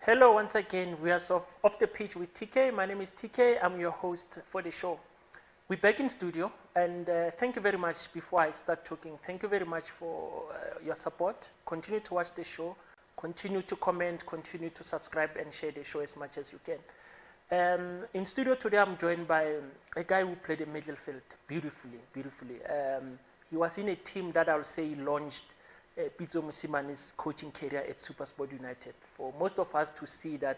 Hello, once again. We are off the pitch with TK. My name is TK. I'm your host for the show. We're back in studio, and thank you very much. Before I start talking, thank you very much for your support. Continue to watch the show, continue to comment, continue to subscribe, and share the show as much as you can. In studio today, I'm joined by a guy who played the midfield beautifully. He was in a team that I'll say launched Pitso Mosimane's coaching career at SuperSport United. For most of us to see that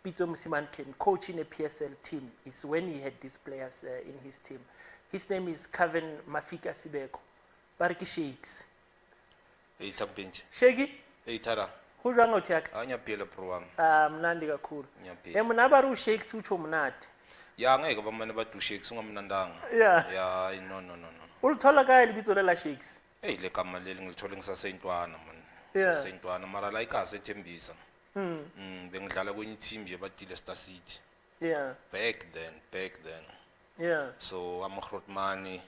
Pitso Mosimane can coach in a PSL team is when he had these players in his team. His name is Cavan Mafika Sibeko. Bariki Shakes. Hey Tampinch. Shaggy? Hey Tara. Who rang out here? Anya pela program. Mnandi kakhulu. Nabaru Shakes ucho mnati. Ya ngeke bamane badu shakes ungamnandanga. Yeah. Ya no. Ulithola kaya libitso lela Shakes? Hey le gama leli ngilithole ngisasentwana man. Yeah. Sasentwana mara la ikase ethembisa. Bengidlala kwenye team je batile Star City. Yeah. Back then. Yeah. So amahrotmani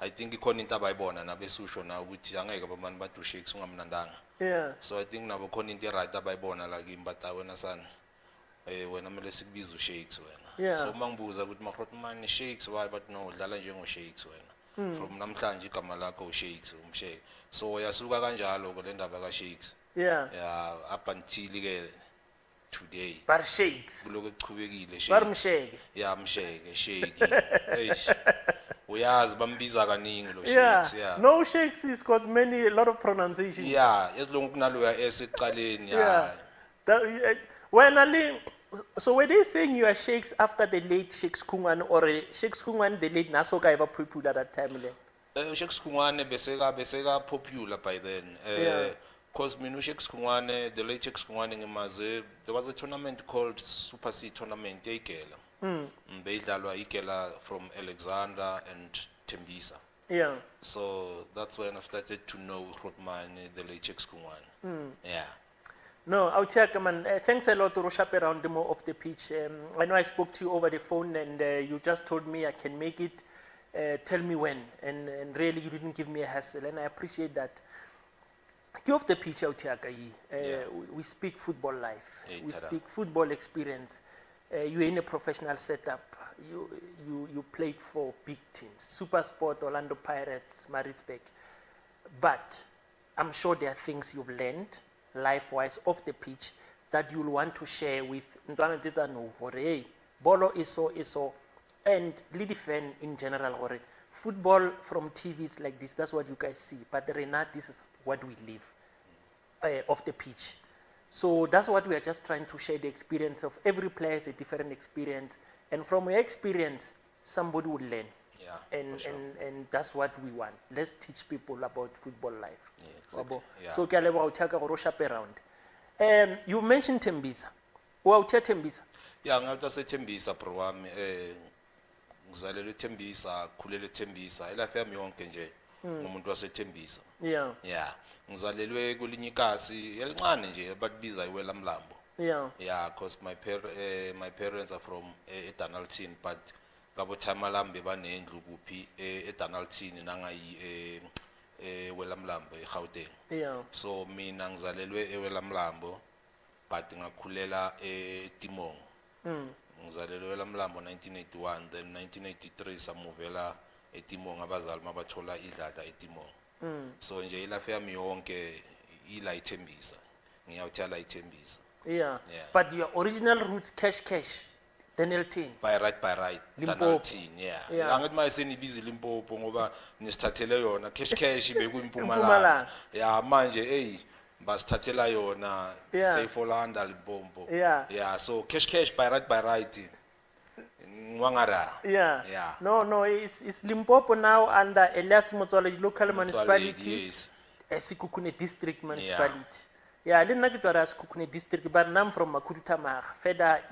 I think ikhona into abayibona nabesusho na ukuthi angeke bamane badu shakes ungamnandanga. Yeah. So I think nabo khona into right abayibona la kimi but wena sana wena mele sikubiza ushakes wena. Yeah. So mangibuza ukuthi mahrotmani shakes why but no udlala njengo shakes wena. From namhlanje igama lakho ushakes umshake. So yasuka kanjalo ke le ndaba ka shakes. Yeah. Yeah, up until ke today. Bar Shakes. Kuloku echubekile Bar shake. Msheke. Yeah, msheke, shake. Eish. Uyazi bambiza kaningi lo Yeah. shakes, yeah. No Shakes, he's got a lot of pronunciation. Yeah, esilungu kunaloya eseqaleni, yeah. When Ali, so were they saying you are Shakes after the late Shakes Kungwan or Shakes Kungwan the late Nasoka ever popular at that time? Shakes Kungwane beseka popular by then. Cause mina Shakes Kungwane, the late Shakes Kungwane ngimaze, there was a tournament called Super C tournament eIkela. Beyidlalwa iKela from Alexander and Tembisa. Yeah. So that's when I started to know Rotmane, the late Shakes Kungwane. Yeah. No, I'll check, man. Thanks a lot to Roshap around the more of the pitch. I know I spoke to you over the phone and you just told me I can make it. Tell me when. And really, you didn't give me a hassle. And I appreciate that. You off the pitch out here, we speak football life. We speak football experience. You're in a professional setup. You played for big teams. SuperSport, Orlando Pirates, Maritzburg. But I'm sure there are things you've learned life-wise off the pitch that you'll want to share with Ntwana Tizano or hey, Bolo iso and Lady fan in general or football from TVs like this, that's what you guys see. But Renat, this is what we live off the pitch. So that's what we are just trying to share. The experience of every player is a different experience, and from your experience somebody will learn. Yeah, and that's what we want. Let's teach people about football life. Yeah, exactly. Yeah. So you mentioned Tembisa. Wow, Tembisa. Yeah, ngathi aseThembisa bro wami ngizalelwe eThembisa, khulele eThembisa. Ilife yami yonke nje ngumuntu waseThembisa. Yeah. Yeah. Ngizalelwe kulinye ikasi elincane nje bakubiza iwelamlambo. Yeah. Yeah, because my parents are from eDonaldson but ngabo time alambe banendlu kuphi eDonaldson nangayi ewelamlambo eGauteng. Yeah. So mina ngizalelwe ewelamlambo but ngakhulela eTimong. Ngizalelwe ewelamlambo 1981 then 1983 samuvela eTimong abazali mabathola idlada eTimong. So nje ilife yami yonke ila ithembisa. Ngiyawuthala ithembisa. Yeah. But your original roots cash. Danielton. By right. Danielton, yeah. Angithi mase nibiza Limpopo ngoba nisithathele yona cash bekuyimpumalanga. Yeah, manje hey basithathela yona Seyfolanda Limpopo. Yeah, so cash by right. Ngwangara. Yeah. No, it's Limpopo now under Elias Motswala local municipality. Yes. Esikukune district municipality. Yeah, I didn't know it was Kukune district, but I'm from Makutamar. Feda,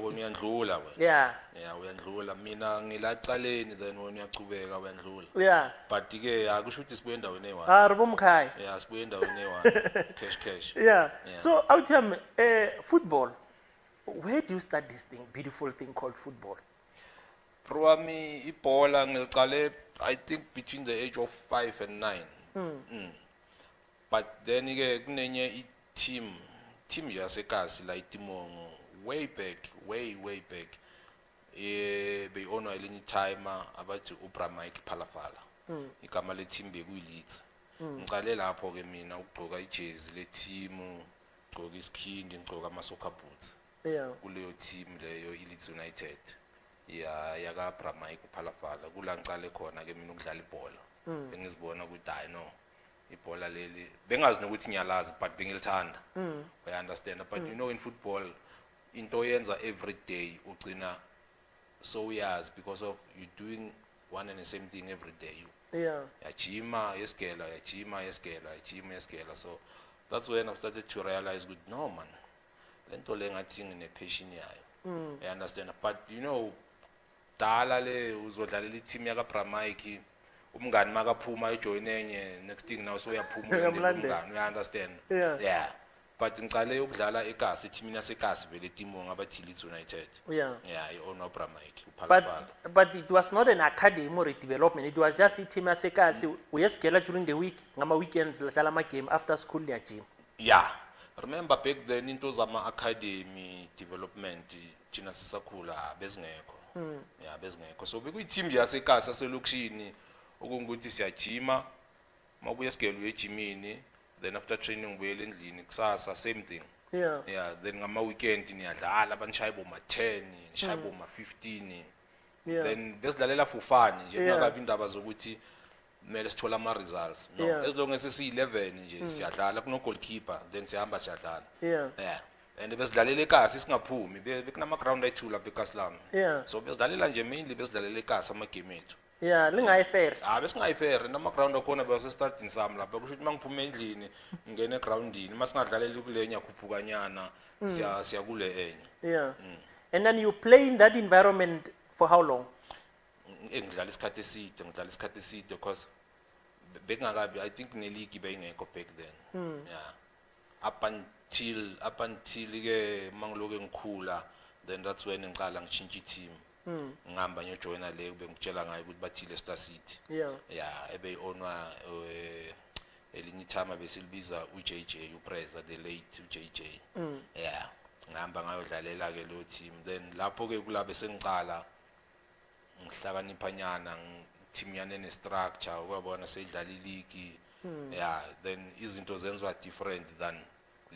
when you ndlula. Yeah, when ndlula. Mina ngilaqaleni then when you qhubeka wendlula. Yeah. But ke akusho ukuthi sibuye endaweni eyi1. Rubumkhaya. Yeah, sibuye endaweni eyi1. Cash. Yeah. So out here, football. Where do you start this beautiful thing called football? Wami ibhola ngiliqale I think between the age of 5 and 9. But then kunenye team team yasekasi la itimongo way back beyonwa elinye timer abathi uBramike Phalafala igama le team bekuyilitsi ngicale lapho ke mina ukugqoka ijezi le team ugqoka isikhindi ngigqoka ama soccer boots kuleyo team leyo iLeeds United yaka Bramike Phalafala kula ngicale khona ke mina ukudlala ibhola bengizibona ukuthi hayi no ibhola leli bengazi nokuthi ngiyalazi but bengilithanda I understand but you know in football into yenza every day ugcina so uyazi because of you doing one and the same thing every day yajima yeskela so that's when I started to realize good no man lento le ngathi ngine passion yayo I understand but you know dala le uzodlalela team yaka Bramike umngani makaphuma ejoin enye next thing now so uyaphuma umngani you understand yeah but ngicale ukudlala eKasi team yaseKasi vele timongo abathi Leeds United iona Bramike Phalafala but it was not an academy or a development it was just a team yaseKasi uyesigela during the week ngama weekends ladlala ama game after school ya gym remember back then into zama academy development thina sisakhula bezingekho bezingekho so bekuyi team yaseKasi yaselokishini okungukuthi siyajima mabuye sigela uyejimini then after training ubuyela endlini kusasa same thing then ngama weekend niyadlala abanishaya boma 10 nishaya boma 15 then besidlalela for fun nje kungabi indaba zokuthi kumele sithola ama results no as long as si 11 nje siyadlala kuno goalkeeper then sihamba siyadlala and besidlalela eKasi singaphumi bekunama ground ayithu lapha eKaslami so besidlalela nje mainly besidlalela eKasi ama game ethu lingayifair besingayifair nama ground akhona bese starting sami lapha kusho ukuthi mangiphume endlini ngene groundini masingadlalela kulenya khuphukanyana siya kule enye and then you play in that environment for how long ngidlala isikhathi eside because bekungakabi I think ne league beyingekho back then up until ke mangiloke ngikhula then that's when ngiqala ngichinja team ngihamba ngiyojoina le bengitshela ngayo ukuthi bathile Star City ebeyonwa elinye time besilibiza uJJ uPreza the late uJJ ngihamba ngayodlalela ke lo team then lapho ke kulabe sengiqala ngihlakaniphanyana team yana ne structure uyabona seyidlala ileague then izinto zenziwa different than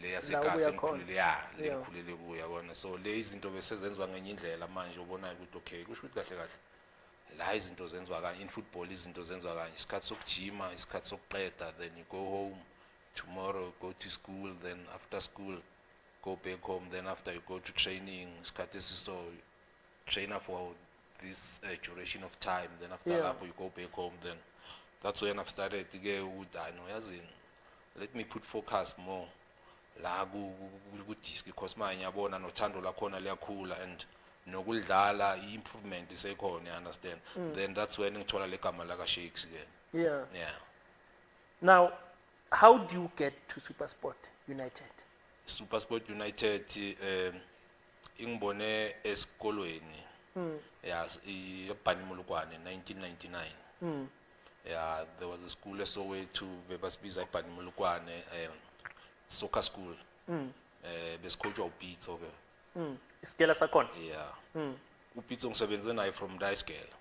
le yaseKasi lengikhulele kuya yabona so le izinto bese zenziwa ngenye indlela manje ubona ukuthi okay kusho ukuthi kahle la izinto zenziwa kanje in football izinto zenziwa kanje isikhathi sokujima isikhathi sokuqeda then you go home tomorrow go to school then after school go back home then after you go to training isikhathi so trainer for this duration of time then after lapho you go back home then that's when I've started to get with I know yazini let me put focus more la ku disc because manje yabona nothando lakhona liyakhula and nokudlala improvement isekhona you understand then that's when ngithola legama la ka Shakes again now how do you get to SuperSport United ingibone esikolweni eBhanimulukwane 1999 there was a school eSoweto bebasibiza eBhanimulukwane soccer school besicoachwa uPitso ke isikela sakhona uPitso ngisebenze naye from Dayiskela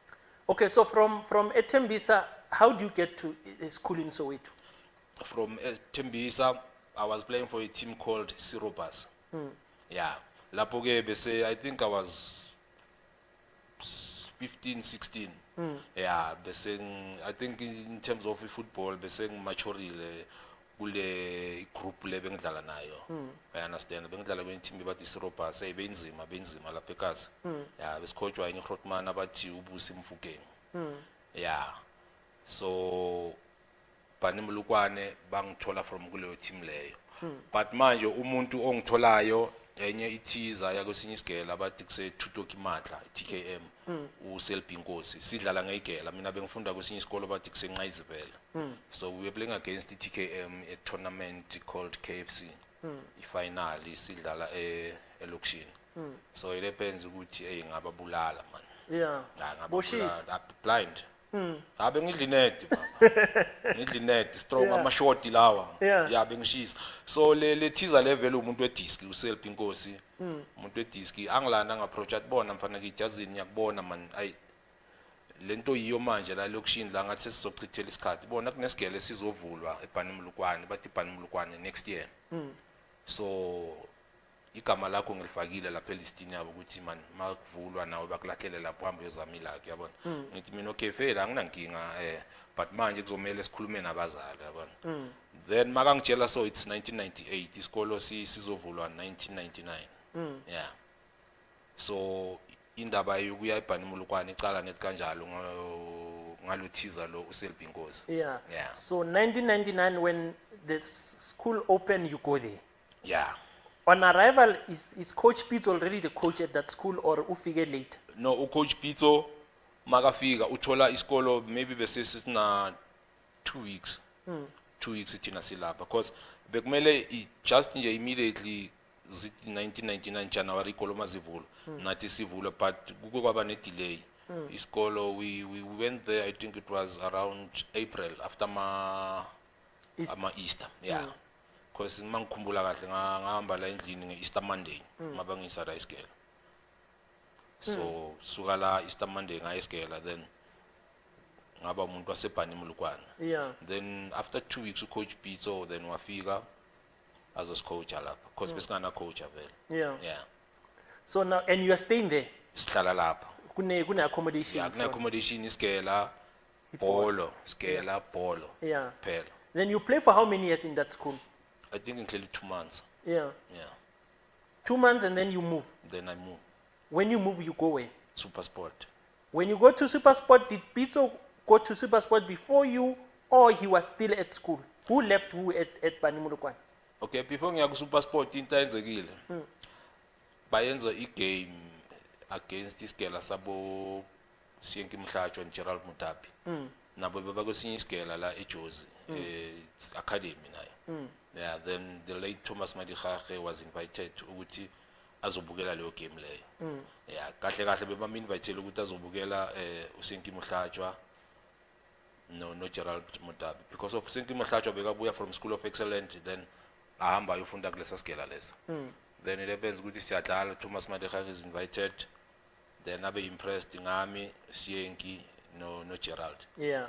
okay so from eTembisa how do you get to a school in Soweto from eTembisa I was playing for a team called Sirobas lapho ke bese I think I was 15 16 bese I think in terms of football bese ngimaturile kule group le bengidlala nayo I understand bengidlala kwenye team bathi Sirobas benzima lapha eKasi besicoachwa enye Grootman abathi ubusi Mfukeng so Bhanimulukwane bangithola from kuleyo team leyo but manje umuntu ongitholayo enye ithiza yakwesinye isigela abathi kuse Thutoki Madla TKM uSelby Nkosi sidlala ngeyigela mina bengifunda kwesinye isikolo bathi kuse Nqayizivele so we were playing against the TKM a tournament called KFC ifinal sidlala elokishini so it depends ukuthi ngababulala man boshisa blind Abe ngidli net baba. Ngidli net strong ama-short lawa. Ya bengishisa. So le teaser level umuntu wedisk uSelf Inkosi. Umuntu wedisk angilana ngapproach athi bona mfana kithi yazini ngiyakubona man ayi lento yiyo manje la lokushini la ngathi sizochithela isikhathi bona kunesigele sizovulwa eBhanimulukwane bathi iBhanimulukwane next year. So igama lakho ngilifakile lapha elistini yabo ukuthi man makuvulwa nawe bakulahlele lapho hamba uyozamila ke yabona ngithi mina okay fair anginankinga but manje kuzomela sikhulume nabazali yabona then makangitshela so it's 1998 isikolo sizovulwa 1999 yeah so indaba yokuya eBhanimulukwane icala nethi kanjalo ngaluthiza lo uSelf Inkosi yeah so 1999 when the school opened you go there yeah. On arrival, is Coach Pitso already the coach at that school or ufike late? No, Coach Pitso makafika uthola isikolo maybe besesina 2 weeks. 2 weeks ithina silapha because bekumele just nje immediately 1999 January ikoloma zivula nathi sivula but kuke kwaba ne delay. Isikolo we went there I think it was around April after ama Easter. Yeah. Because mangikhumbula kahle ngahamba la endlini ngeEaster Monday mabangisa la isikela so suka la Easter Monday ngayisikela then ngaba umuntu waseBhanimulukwane then after 2 weeks ucoach Pitso then wafika as a coach lapha because besingana coach avela yeah so now and you are staying there sihlala lapha kune accommodation yeah kune accommodation isikela polo isikela polo yeah phela then you play for how many years in that school? I think including 2 months. Yeah. 2 months and then you move. Then I move. When you move, you go where? Super Sport. When you go to Super Sport, did Pitso go to Super Sport before you, or he was still at school? Who left who at Bhanimulukwane? Okay, before ngiya ku Super Sport into ayenzekile. Bayenza igame against isigela sabo Siyenki Mhlatshwa and Gerald Mutapi. Nabo bebakosinye isigela la eJozi academy nayo. Yeah, then the late Thomas Madikhache was invited ukuthi azobukela leyo game leyo. Yeah, kahle kahle bebam invite ukuthi azobukela uSenki Mhlatshwa no Gerald Mutapi because of Usenki Mhlatshwa bekabuya from School of Excellence then ahamba ayofunda kulesa sigela lesa. Then it happens ukuthi siyadlala Thomas Madikhache is invited then abe impressed ngami Siyenki no Gerald. Yeah.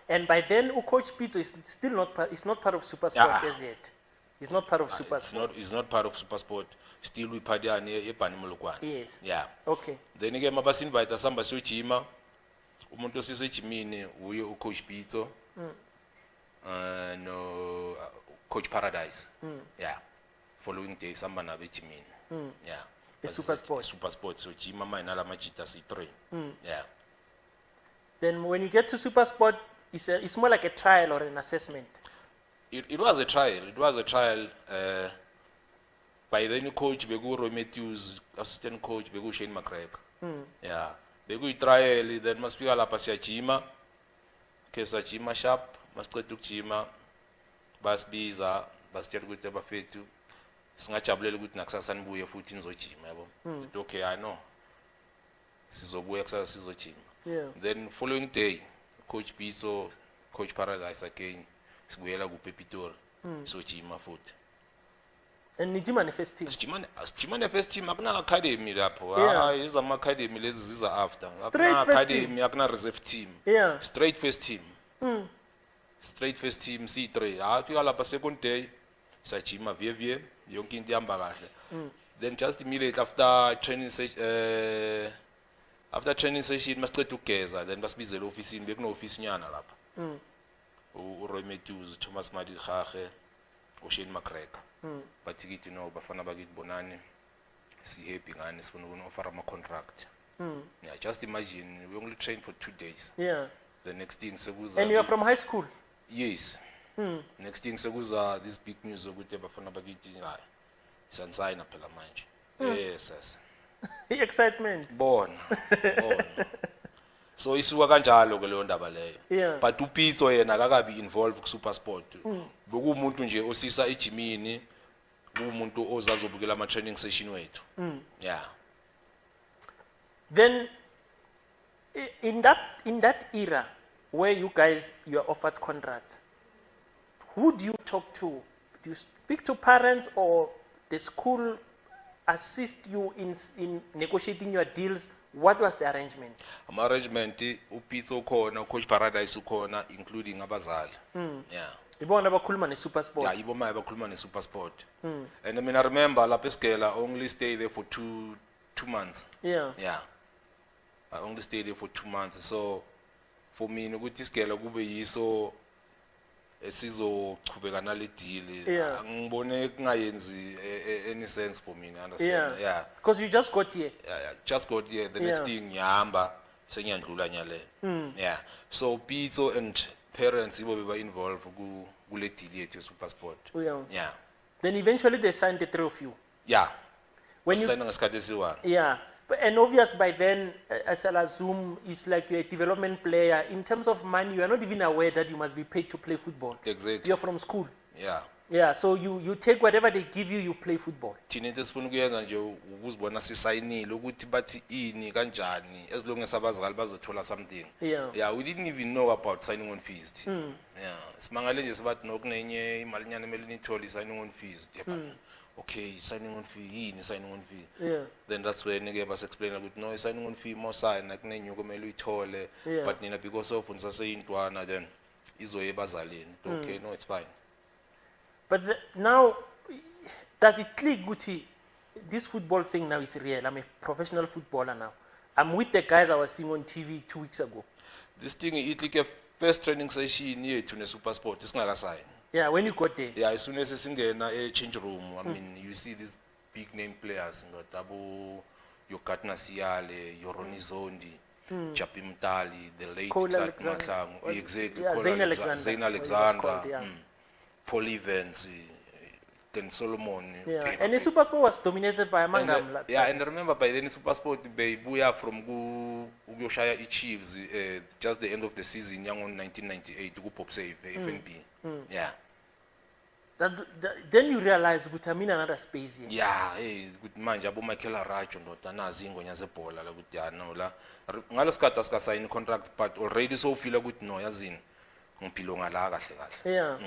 And by then, Coach Pitso is still not part of Super Sport as yet. He's not part of Super Sport. He's not part of Super Sport. Still we party near eBhanimulukwane. Yes. Yeah. Okay. Then again, mabasi invite samba sojima. Umuntu osise jimini uye uCoach Pitso. No Coach Paradise. Yeah. Following day samba nabe jimini. Yeah. The Super Sport. Super Sport. So jima mainala majita C3. Yeah. Then when you get to Super Sport, it's more like a trial or an assessment. It was a trial. It was a trial. By then, coach Begu Roy Matthews, assistant coach Begu Shane McCrack. Yeah. Begu trial. Then must be ala pasia chima. Kesa chima sharp. Must go to chima. Bas biza. Bas chergute bafetu. Singa chabule gut naksasan buye futin zo chima. It's okay. I know. Sizo buye ksa sizo chima. Yeah. Then following day, Coach Pitso, Coach Paradise again, sibuyela ku Pitso, so chima futhi. And niji manifest team. Chima first team akuna academy lapho. Iza ama academy lezi ziza after. Akuna academy akuna reserve team. Yeah. Straight first team. Straight first team C3. Afika lapha second day, sachima vie yonke into ihamba kahle. Then just immediately after training session after training session masiqeda ukugeza then basibizela officeini bekuno office nyana lapha uRoy Matthews Thomas Madikhache uShane McCrack bathi kithi no bafana bakithi bonani si happy ngani sifuna ukuna offer ama contract yeah just imagine we only trained for 2 days yeah the next thing sekuza and you are from high school yes next thing sekuza this big news ukuthi bafana bakithi hayi sansigna phela manje yes excitement bona so isuka kanjalo ke leyo ndaba leyo but uPitso yena akakabi involved ku Super Sport bekumuntu nje osisa ejimini umuntu ozazobukela ama training session wethu yeah then In that era, where you are offered contracts, who do you talk to? Do you speak to parents, or the school assist you in negotiating your deals? What was the arrangement? Arrangement, Pitso khona, Coach Paradise khona, including abazali. Yeah. Ibona bakhuluma ne-Supersport. Yeah, ibona bakhuluma ne-Supersport. And I mean, I remember La Pesquela only stayed there for two months. Yeah. Yeah. I only stayed there for 2 months. So for me, ukuthi isikela kube yiso esizochubeka nale deal. Ngibone kungayenzi any sense for me, understand? Yeah. Because you just got here. Yeah, just got here. The next thing ngiyahamba sengiyandlula nyale. Yeah. So Pitso and parents ibo beba involved kule deal yethu Supersport. Yeah. Then eventually they signed the three of you. Yeah. When you signed ngesikhathi esiwani. Yeah. And obvious by then, as I'll assume, it's like you're a development player. In terms of money, you are not even aware that you must be paid to play football. Exactly. You're from school. Yeah. Yeah, so you take whatever they give you, you play football. Thina into esifuna ukuyenza nje ukuzibona sisayinile ukuthi bathi ini kanjani as long as abazali bazothola something. Yeah, we didn't even know about signing on fees. Yeah, simangale nje sibathi nokunenye imalinyana emele nithole signing on fees. Okay, signing on fee, signing on fee. Yeah. Then that's when they was explaining that no, signing on fee more sign like nenyo kumele uyithole. But nina because of unsase intwana then izoye bazalini. Okay, no, it's fine. But now, does it click, Guti? This football thing now is real. I'm a professional footballer now. I'm with the guys I was seeing on TV 2 weeks ago. This thing is like a first training session here to the Supersport. It's not a sign. Yeah, when you got there. Yeah, as soon as you get in a change room, I mean, you see these big name players, Tabu, your Katna Siale, your Ronnie Zondi, Chapi Mtali, the late Clark Matlang, exactly, Zain Alexander, Paul Evans, then Solomon. Yeah, and the Supersport was dominated by among them. Yeah, and I remember by then Supersport, Buya from Ugoshaya Chiefs, just the end of the season, young on 1998, to go pop save, FNP. Yeah. Then you realize that I'm in another space here. Yeah, good man. Jabo Michael Aracho no tana zingo nyaze bola la good ya no la. Ngalo skata ska sign contract but already so feel good no yazini. Ngipilo ngala kahle kahle. Yeah.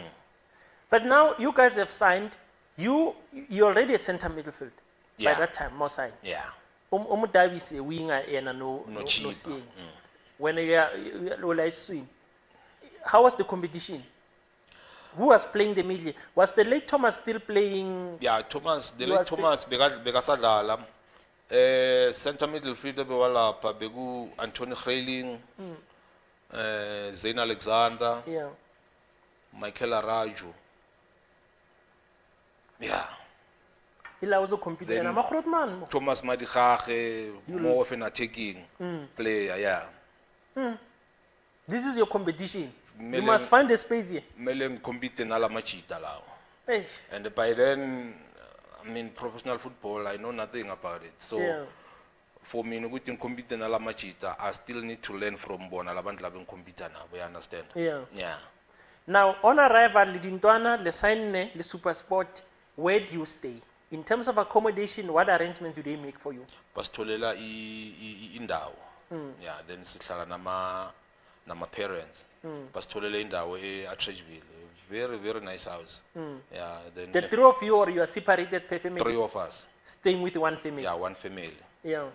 But now you guys have signed. You're already a center midfield. By that time, more sign. Yeah. Davis a winger and no seeing. When you are swing. How was the competition? Who was playing the middle? Was the late Thomas still playing? Yeah, the late Thomas Begasadala. Center midfielder bewalapha begu Anthony Hreiling, Zain Alexander, Michael Arajo. Yeah. He also competed. Thomas Madikhache, more of an attacking player, yeah. This is your competition. You must find a space here. Melem compete in ala machita lao. And by then, I mean professional football, I know nothing about it. So for me, no good compete in ala machita. I still need to learn from Bona Labant Labin computer now. We understand. Yeah. Now on arrival, Lidintwana, the sign the Supersport. Where do you stay? In terms of accommodation, what arrangements do they make for you? Pastolela indawo. Yeah, then sihlala nama parents. Pastolela indawo Trashville. Very, very nice house. Yeah. Then the three of you, or you are separated per family? 3 of us. Staying with one family? Yeah, one family. Yeah.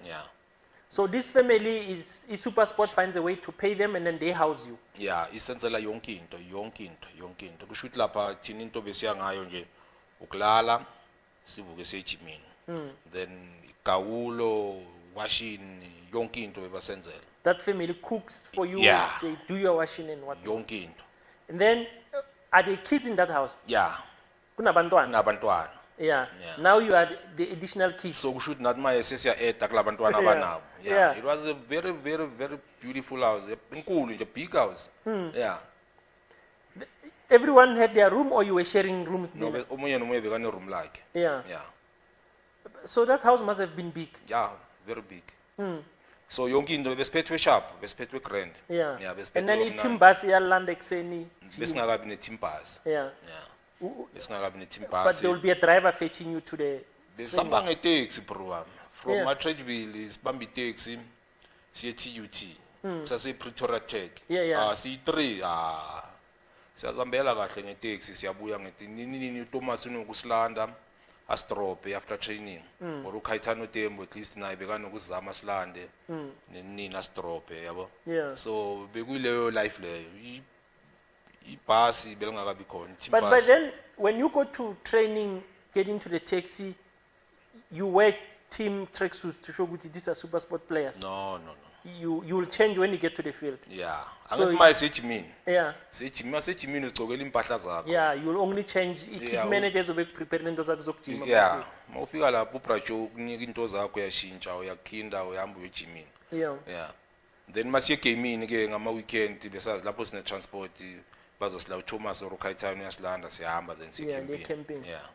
So this family is Supersport finds a way to pay them and then they house you? Yeah, isenzela yonke into. Kusho ukuthi lapha thina into besiya ngayo nje ukulala sivuke sejimini. Then igawulo, washing, yonke into bebasenzela. That family cooks for you. Yeah. They do your washing and what. Yonke into. And then are there kids in that house? Yeah. Kunabantwana. Yeah. Now you are the additional kids. So we should not my sesiya eta kulabantwana abanabo. Yeah. It was a very, very, very beautiful house. A big house. Yeah. Everyone had their room, or you were sharing rooms? No, omunye nomunye bekane room like. Yeah. So that house must have been big. Yeah, very big. So yonke into besiphethwe sharp, besiphethwe grand. Yeah. And then team bus iyalanda ekseni. Besingakabi ne team bus. Yeah. Besingakabi ne team bus. But there will be a driver fetching you to the. Besamba nge taxi bro. From Trashville is bambi taxi, siye TUT. sasi Pretoria Tech si3 siyazambela kahle ngeteksi siyabuya nini Thomas unokusilanda astrope after training or ukhayithana uTembo at least naye bekanokuzama silande nini astrope yabo so bekuyileyo life leyo ibhasi belingakabi khona but then when you go to training getting to the taxi you wear team tracksuits to show that these are super sport players. No. You will change when you get to the field. Yeah. So my sechimin. Yeah. Sechimin ugcokela impahla zakho. Yeah, you'll only change if managers will prepare into zakho zokujima. Yeah. Mawufika lapho ubracho ukunika into zakho uyashintsha uyakhinda uyahamba uyejimini. Yeah. Then masiye gaming ke ngama weekend besazi lapho sine transport bazosila uThomas or uKhayithana uyasilanda siyahamba then siye camping. Yeah.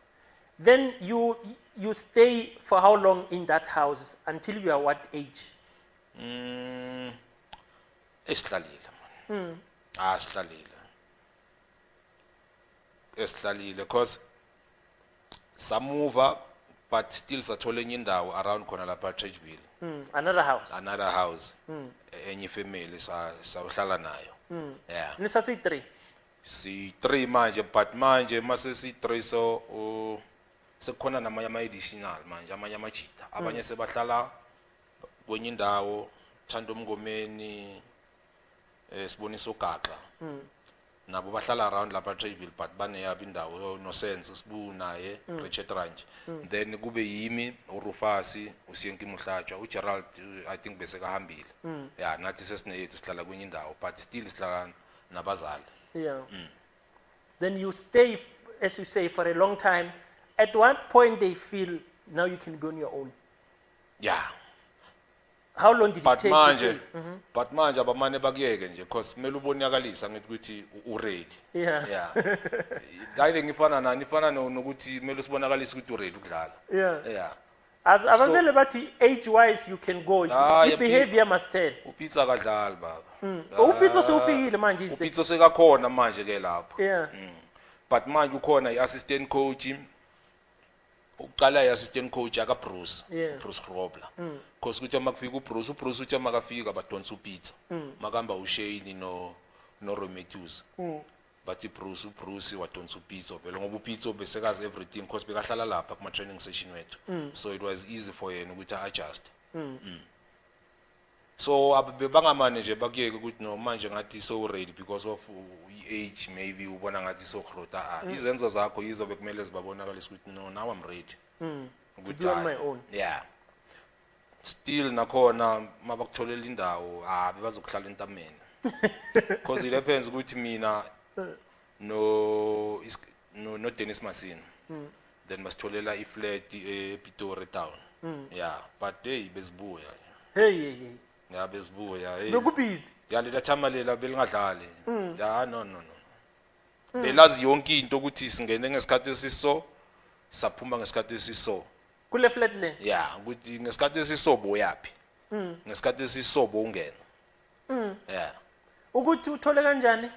Then you stay for how long in that house until you are what age? Esihlalile man. Esihlalile because samuva but still sathola enye indawo around khona lapha Trachville. Another house. Enye family sahlala nayo. Yeah. Nisasi 3. Si3 manje but manje mase si3 so sekhona namanye additional manje amanye amajita abanye sebahlala kwenye indawo Thando Mngomeni sibonisa uGaxa nabo bahlala around lapha Trachville but baneyabo indawo no sense sibu naye Richard Ranch then kube yimi uRufasi uSiyenki Muhlatshwa uGerald I think bese kahambile yeah nathi sesinethu sihlala kwenye indawo but still sihlala nabazali. Yeah. Then you stay, as you say, for a long time. At what point they feel now you can go on your own? Yeah. How long did it take? But manje abamane bakuyeke nje because kumele uboniyakalisa ngithi ukuthi uready. Yeah. Hayi ngifana nani ifana nokuthi kumele usibonakalise ukuthi uready ukudlala. Yeah. As abavele bathi age wise you can go. Your behavior must tell. Upitso akadlali baba. Upitso sewufikile manje is Upitso sekakhona manje ke lapho. Yeah. But manje ukhona iassistant coach. Uqala iassistant coach aka Bruce Grobler. Because kuthi makufika uBruce uthi makafika badonsa uPitso. Makamba uShane no Romettus. But Bruce wadonsa uPitso phela ngoba uPitso besekazi everything because bekahlala lapha kuma training session wethu. So it was easy for yena ukuthi adjust. So abangamane nje bakuyeke ukuthi no manje ngathi so ready because of age maybe ubona ngathi so khrota izenzo zakho yizo bekumele zibabonakalisa ukuthi no now I'm ready. Good on my own. Yeah. Still nakhona mabakutholela indawo bebazokuhlala entameni. Because it depends ukuthi mina no Dennis Masini. Then masitholela iflat ePitori town. Yeah, but hey bezibuya. Hey. Yeah, bezibuya. Bekubhizi. Yeah, lela thamalela belingadlali. Yeah, no. Belazi yonke into ukuthi singene ngesikhathi esiso, saphuma ngesikhathi esiso. Kule flat le? Yeah, ukuthi ngesikhathi esiso boyapi. Ngesikhathi esiso bongena. Yeah. Ukuthi uthole kanjani?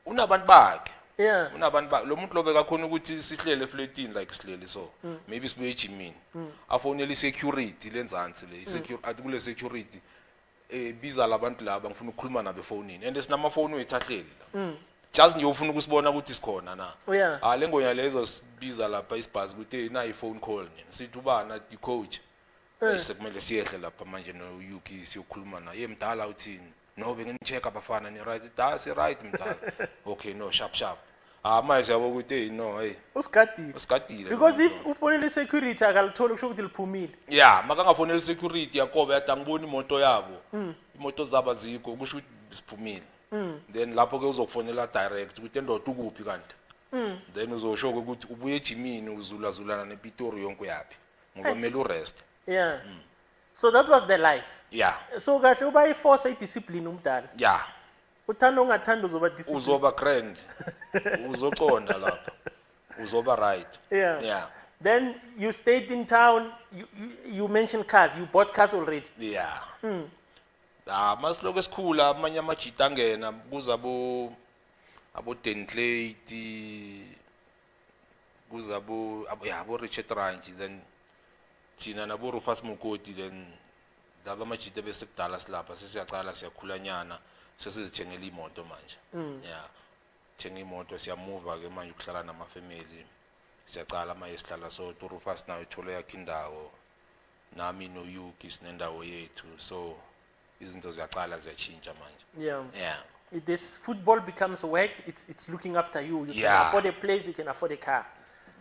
Unabantu bakhe. Yeah. Unabantu bakhe. Lo muntu lobe kakhona ukuthi sihlele flatini like sihlele so. Maybe sibuye ejimini. Afonela security lenzansi le. Security kule security biza labantu laba ngifuna ukukhuluma nabo efonini. And sinama phone wethu ahleli la. Just nje ufuna ukusibona ukuthi sikhona na. Lengonya lezo sibiza lapha isibhazi ukuthi na iphone call nini. Sithi ubana icoach. Sekumele siyehle lapha manje no UK siyokhuluma na. Yemdala uthini? No benginicheck abafana ni right that's right mdala. Okay no sharp. Manje yabo ukuthi no hey. Usigadile. Because if ufonele security akalithola kusho ukuthi liphumile. Yeah, makangafonela security yakobe yathi angiboni imoto yabo. Imoto zaba zikho kusho ukuthi siphumile. Then lapho ke uzokufonela direct ukuthi endoda ukuphi kanti. Then uzosho ukuthi ubuye ejimini uzulazulana nePitori yonke yapi. Ngoba kumele urest. Yeah. So that was the life. Yeah. So kahle uba iforce idiscipline umdala. Yeah. Uthanda ungathanda uzoba discipline. Uzoba grand. Uzoqonda lapha. Uzoba right. Yeah. Then you stayed in town. You mentioned cars. You bought cars already. Yeah. Masiloko esikhula amanye amajita angena kuza abo Denklate kuza abo Richard Ranch then thina nabo Rufus Mukoti then laba amajita besekudala silapha sesiyaqala siyakhulanyana sesizithengela imoto manje yeah thenga imoto siyamuva ke manje ukuhlala namafamily siyaqala manje sihlala so Turufas nayo ithole yakhe indawo nami no Yuki sinendawo yethu so izinto ziyaqala ziyachinja manje yeah this football becomes work it's looking after you can afford a place you can afford a car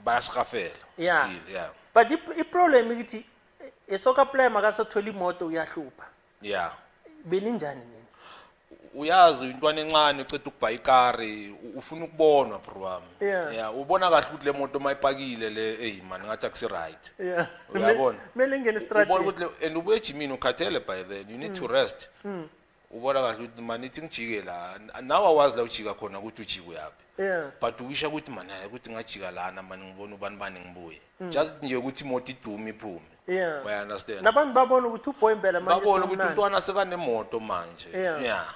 bayasigafela still yeah but the problem ukuthi a soccer player makasothola imoto uyahlupha yeah beninjani nini uyazi intwana encane uceda ukubuy ikari ufuna ukubonwa bro wami yeah ubona kahle ukuthi le moto mayipakile le hey man ngathi akusi right yeah uyabona mele ngene strategy ubona ukuthi and ubuye ejimini ukhathele by then you need to rest ubona kahle ukuthi man ithi ngijike la nawe awazi la ujika khona ukuthi ujike uyapi but uwisha ukuthi man ukuthi ngajika lana man ngibona ubani bani ngibuye just nje ukuthi imoto iduma iphume yeah I understand nabantu babona ukuthi uboy impela manje babona ukuthi untwana sekanemoto manje yeah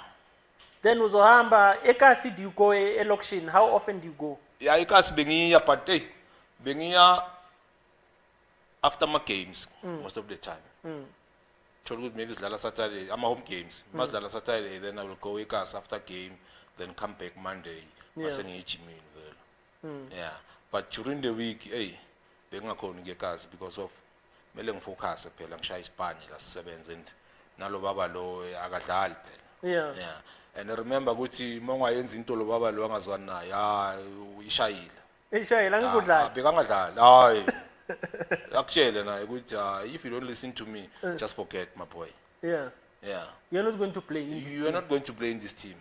then uzohamba ekasi do you go e-auction how often do you go yeah ekasi bengiya but hey bengiya after my games most of the time told good maybe sidlala Saturday ama home games masidlala Saturday then I will go ekasi after game then come back Monday mase ngiyijimini vele yeah but during the week hey bengakhona ngekasi because of mele ngifocus phela ngishaya isipani la sisebenza and nalo baba lo akadlali phela yeah and remember ukuthi mongayenza into lo baba lo angazwani naye uyishayile angikudlala bekangadlali hayi akutshele naye ukuthi if you don't listen to me just forget my boy yeah you're not going to play in this you are not going to play in this team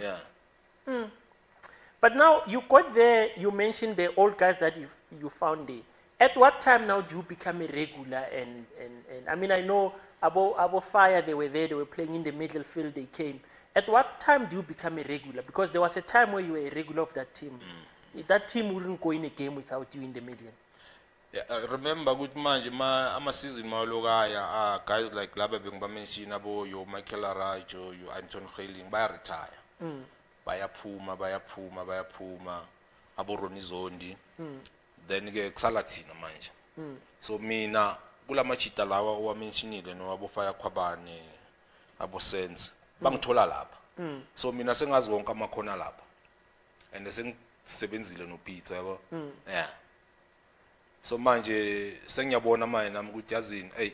yeah but now you got there you mentioned the old guys that you found there at what time now do you become a regular and I mean I know Abo Fire they were there they were playing in the middle field they came at what time do you become a regular because there was a time where you were a regular of that team that team wouldn't go in a game without you in the middle yeah remember ukuthi manje ama season mawolokaya guys like laba bengiba-mention abo yo Michael Arajo yo Anton Heiling baya retire bayaphuma abo Ronnie Zondi then ke kusala thina manje so mina kulamajita lawa owamentionile nowabo Fire Khwabane abo Sense bangithola lapha so mina sengazi wonke amakhona lapha and sengisebenzile no Pitso yabo yeah so manje sengiyabona manje nami ukuthi yazini hey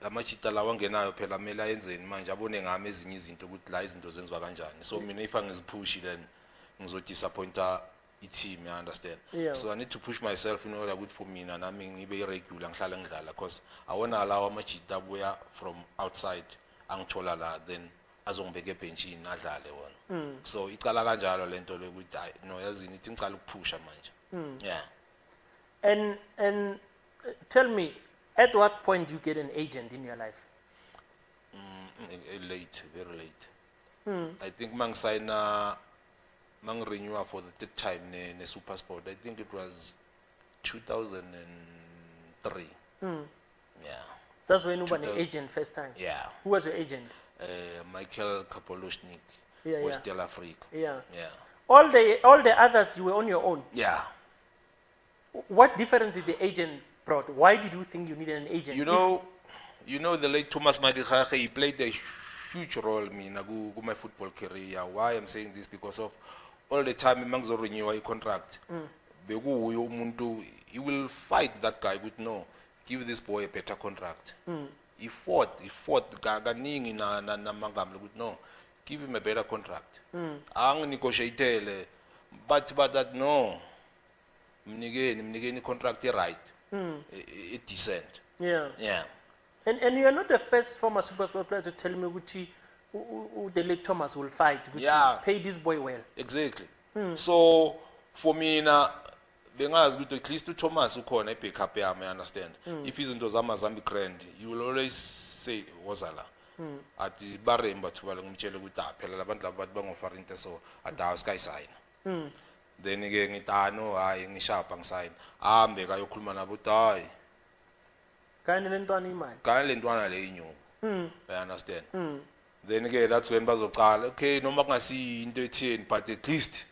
lamajita lawa ngenayo phela mele ayenzeni manje abone ngami ezinye izinto ukuthi la izinto zenziwa kanjani so mina if angiziphushi then ngizodisappointa i-team you understand so I need to push myself in order ukuthi for mina nami ngibe irregular ngihlale ngidlala because I wanna allow amajita abuya from outside angithola la then azongibeka ebenchini adlale wona so icala kanjalo lento lokuthi no yazini ithi ngicala ukuphusha manje yeah and tell me at what point do you get an agent in your life late very late I think mang-renew for the third time ne Super Sport I think it was 2003 yeah that's when you were an agent first time yeah who was your agent Michael Kapoloshnik West Africa yeah all the others you were on your own yeah what difference did the agent brought why did you think you needed an agent you know the late Thomas Madikhache he played a huge role mina ku my football career why I'm saying this because of all the time mangizo renew a contract bekuyo umuntu he will fight that guy with no give this boy a better contract he fought kaningi na mangamle ukuthi no give him a better contract negotiatele but that no mnikeni contract right decent yeah and you are not the first former Super Sport player to tell me ukuthi the late Thomas will fight pay this boy well exactly so for me na bengazi ukuthi at least uThomas ukhona ibackup yami I understand if izinto zami grand you will always say wozala athi baremba thuba ngimtshele ukuthi phela labantu laba bangofara into so adawu sky sign then ke ngitano hayi ngishapa ngisign ahambe kayokhuluma nabo hayi kanye lentwana imali kanye lentwana le inyuku I understand then ke that's when bazoqala okay noma kungasi into etheni but at least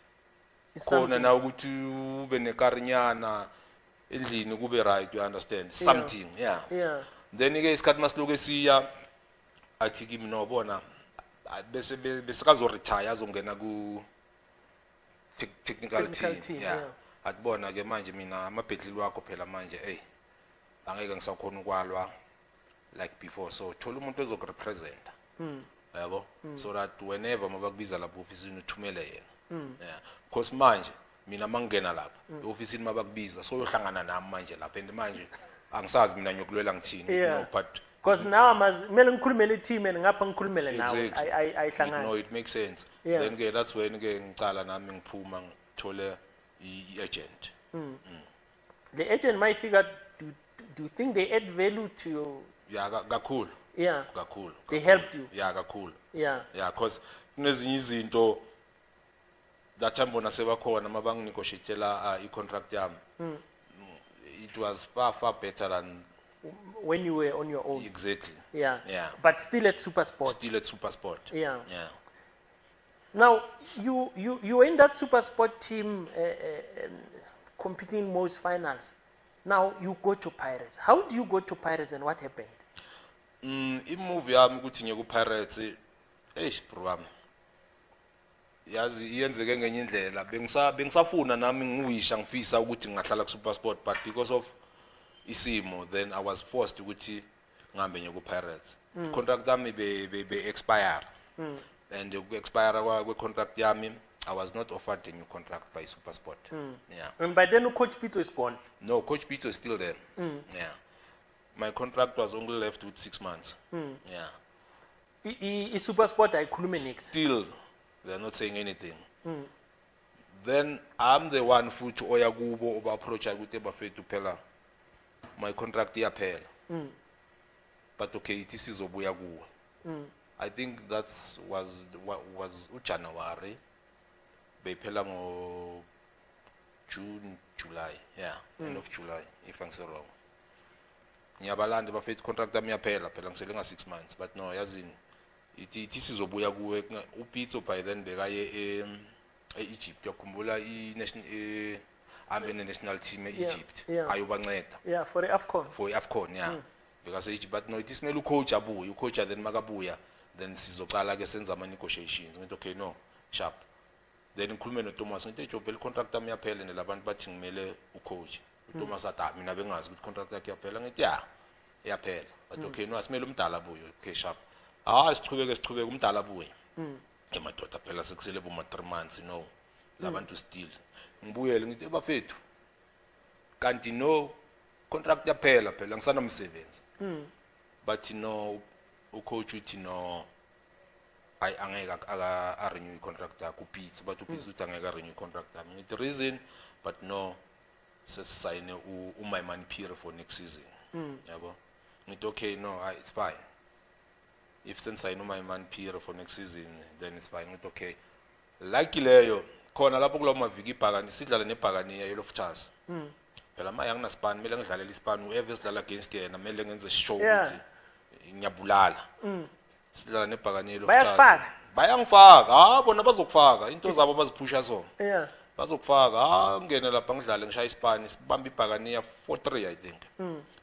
khona na ukuthi ube nekarinyana endlini kube right you understand something yeah then ke isikhathi masiloke siya athi kimi no bona bese kazo retire azongena ku technical team yeah atibona ke manje mina amabhedlili wakho phela manje angeke ngisakhona ukwalwa like before, so thola umuntu ozokurepresenta yabo so that whenever mabakubiza lapho office uthumele yena yeah because manje mina mangena lapha office mabakubiza so uyohlangana nami manje lapha and manje angisazi mina ngiyokulwela ngithini no but because now kumele ngikhulumele team and ngapha ngikhulumele nawe ayihlangana no it makes sense then ke that's when ke ngicala nami ngiphuma ngithole i-agent the agent might figure do you think they add value to your yeah kakhulu kakhulu they helped you yeah kakhulu yeah because kunezinye izinto that time bona sebakhona mabanginegotiatela i-contract yami it was far better than when you were on your own exactly yeah but still at SuperSport yeah now you were in that SuperSport team competing in most finals. Now you go to Pirates. How do you go to Pirates and what happened? Imove yami ukuthi ngiye ku Pirates bro wami yazi iyenzeke ngenye indlela bengisafuna nami ngiwisha ngifisa ukuthi ngingahlala ku SuperSport but because of isimo then I was forced ukuthi ngihambe ngiye ku Pirates. Contract yami be expire and the expire kwe contract yami I was not offered a new contract by SuperSport. Yeah. And by then Coach Pitso is gone? No, Coach Pitso is still there. Yeah. My contract was only left with 6 months. Yeah. SuperSport ayikhulume next. Still, they're not saying anything. Then I'm the one futhi oya kubo oba-approach ukuthi bafethu phela my contract iyaphela. But okay, it is izobuya kuwe. I think that was January. Bephela ngo June, July, end of July, if I'm so wrong. Ngiyabalanda bafethu contract yami yaphela phela ngisele nga 6 months, but no yazini it isizobuya kuwe uPitso by then bekaye eEgypt yakhumbula i-national national team eEgypt ayobanceda for AFCON because Egypt but no it is mele ucoach abuye ucoach then makabuya then sizoqala ke senza ama negotiations ngithi okay no sharp then ngikhulume noThomas ngithi job el contract yami yaphela nelabantu bathi ngimele ucoach uThomas athi mina bengazi ukuthi contract yakhe yaphela ngithi yaphela but okay no asimele umdala abuye okay sharp sichubeke umdala abuye emadoda phela sekusele bo 3 months no labantu still ngibuyele ngithi bafethu kanti no contract yaphela phela ngisanamsebenzi but no ucoach uthi no angeke renew contract yakho uPitso but uPitso uthi angeke renew contract yami ngithi reason but no sesayine uMosimane period for next season yabo ngithi okay no it's fine if sensayine uMosimane period for next season then it's fine ngithi okay like leyo khona lapho kulo maviki ibhakani sidlala nebhakani yeLoftus phela manje anginaspan mele ngidlalela ispan whoever sidlala against yena mele ngenze show ukuthi ngiyabulala sidlala nebhakani yeLoftus bayangifaka bona bazokufaka into zabo baziphusha zona bazokufaka ngene lapha ngidlale ngishaya ispan sibamba ibhakani ya 4-3 I think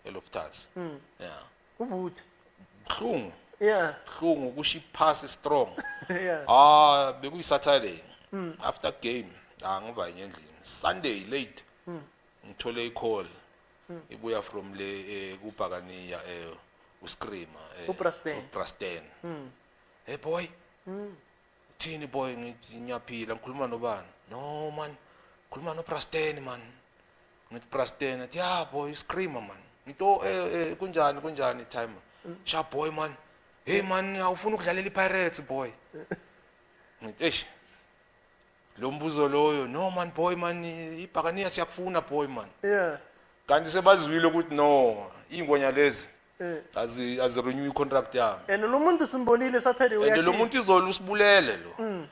yeLoftus uvutha buhlungu buhlungu kusho ipass strong bekuyi Saturday after game ngiba endlini Sunday late ngithole i-call ibuya from le kubhakaniya uScreamer uPrasten hey boy thini boy ngithi ngiyaphila ngikhuluma nobani no man ngikhuluma noPrasten man ngithi Prasten athi boy Screamer man ngito kunjani time sharp boy man hey man awufuna ukudlalela iPirates boy ngithi lo mbuzo loyo no man boy man ibhakaniya siyakufuna boy man kanti sebazwile ukuthi no ingwenya lezi azi renew i-contract yami and lo muntu simbonile Saturday uyashisa and lo muntu izolo usibulele lo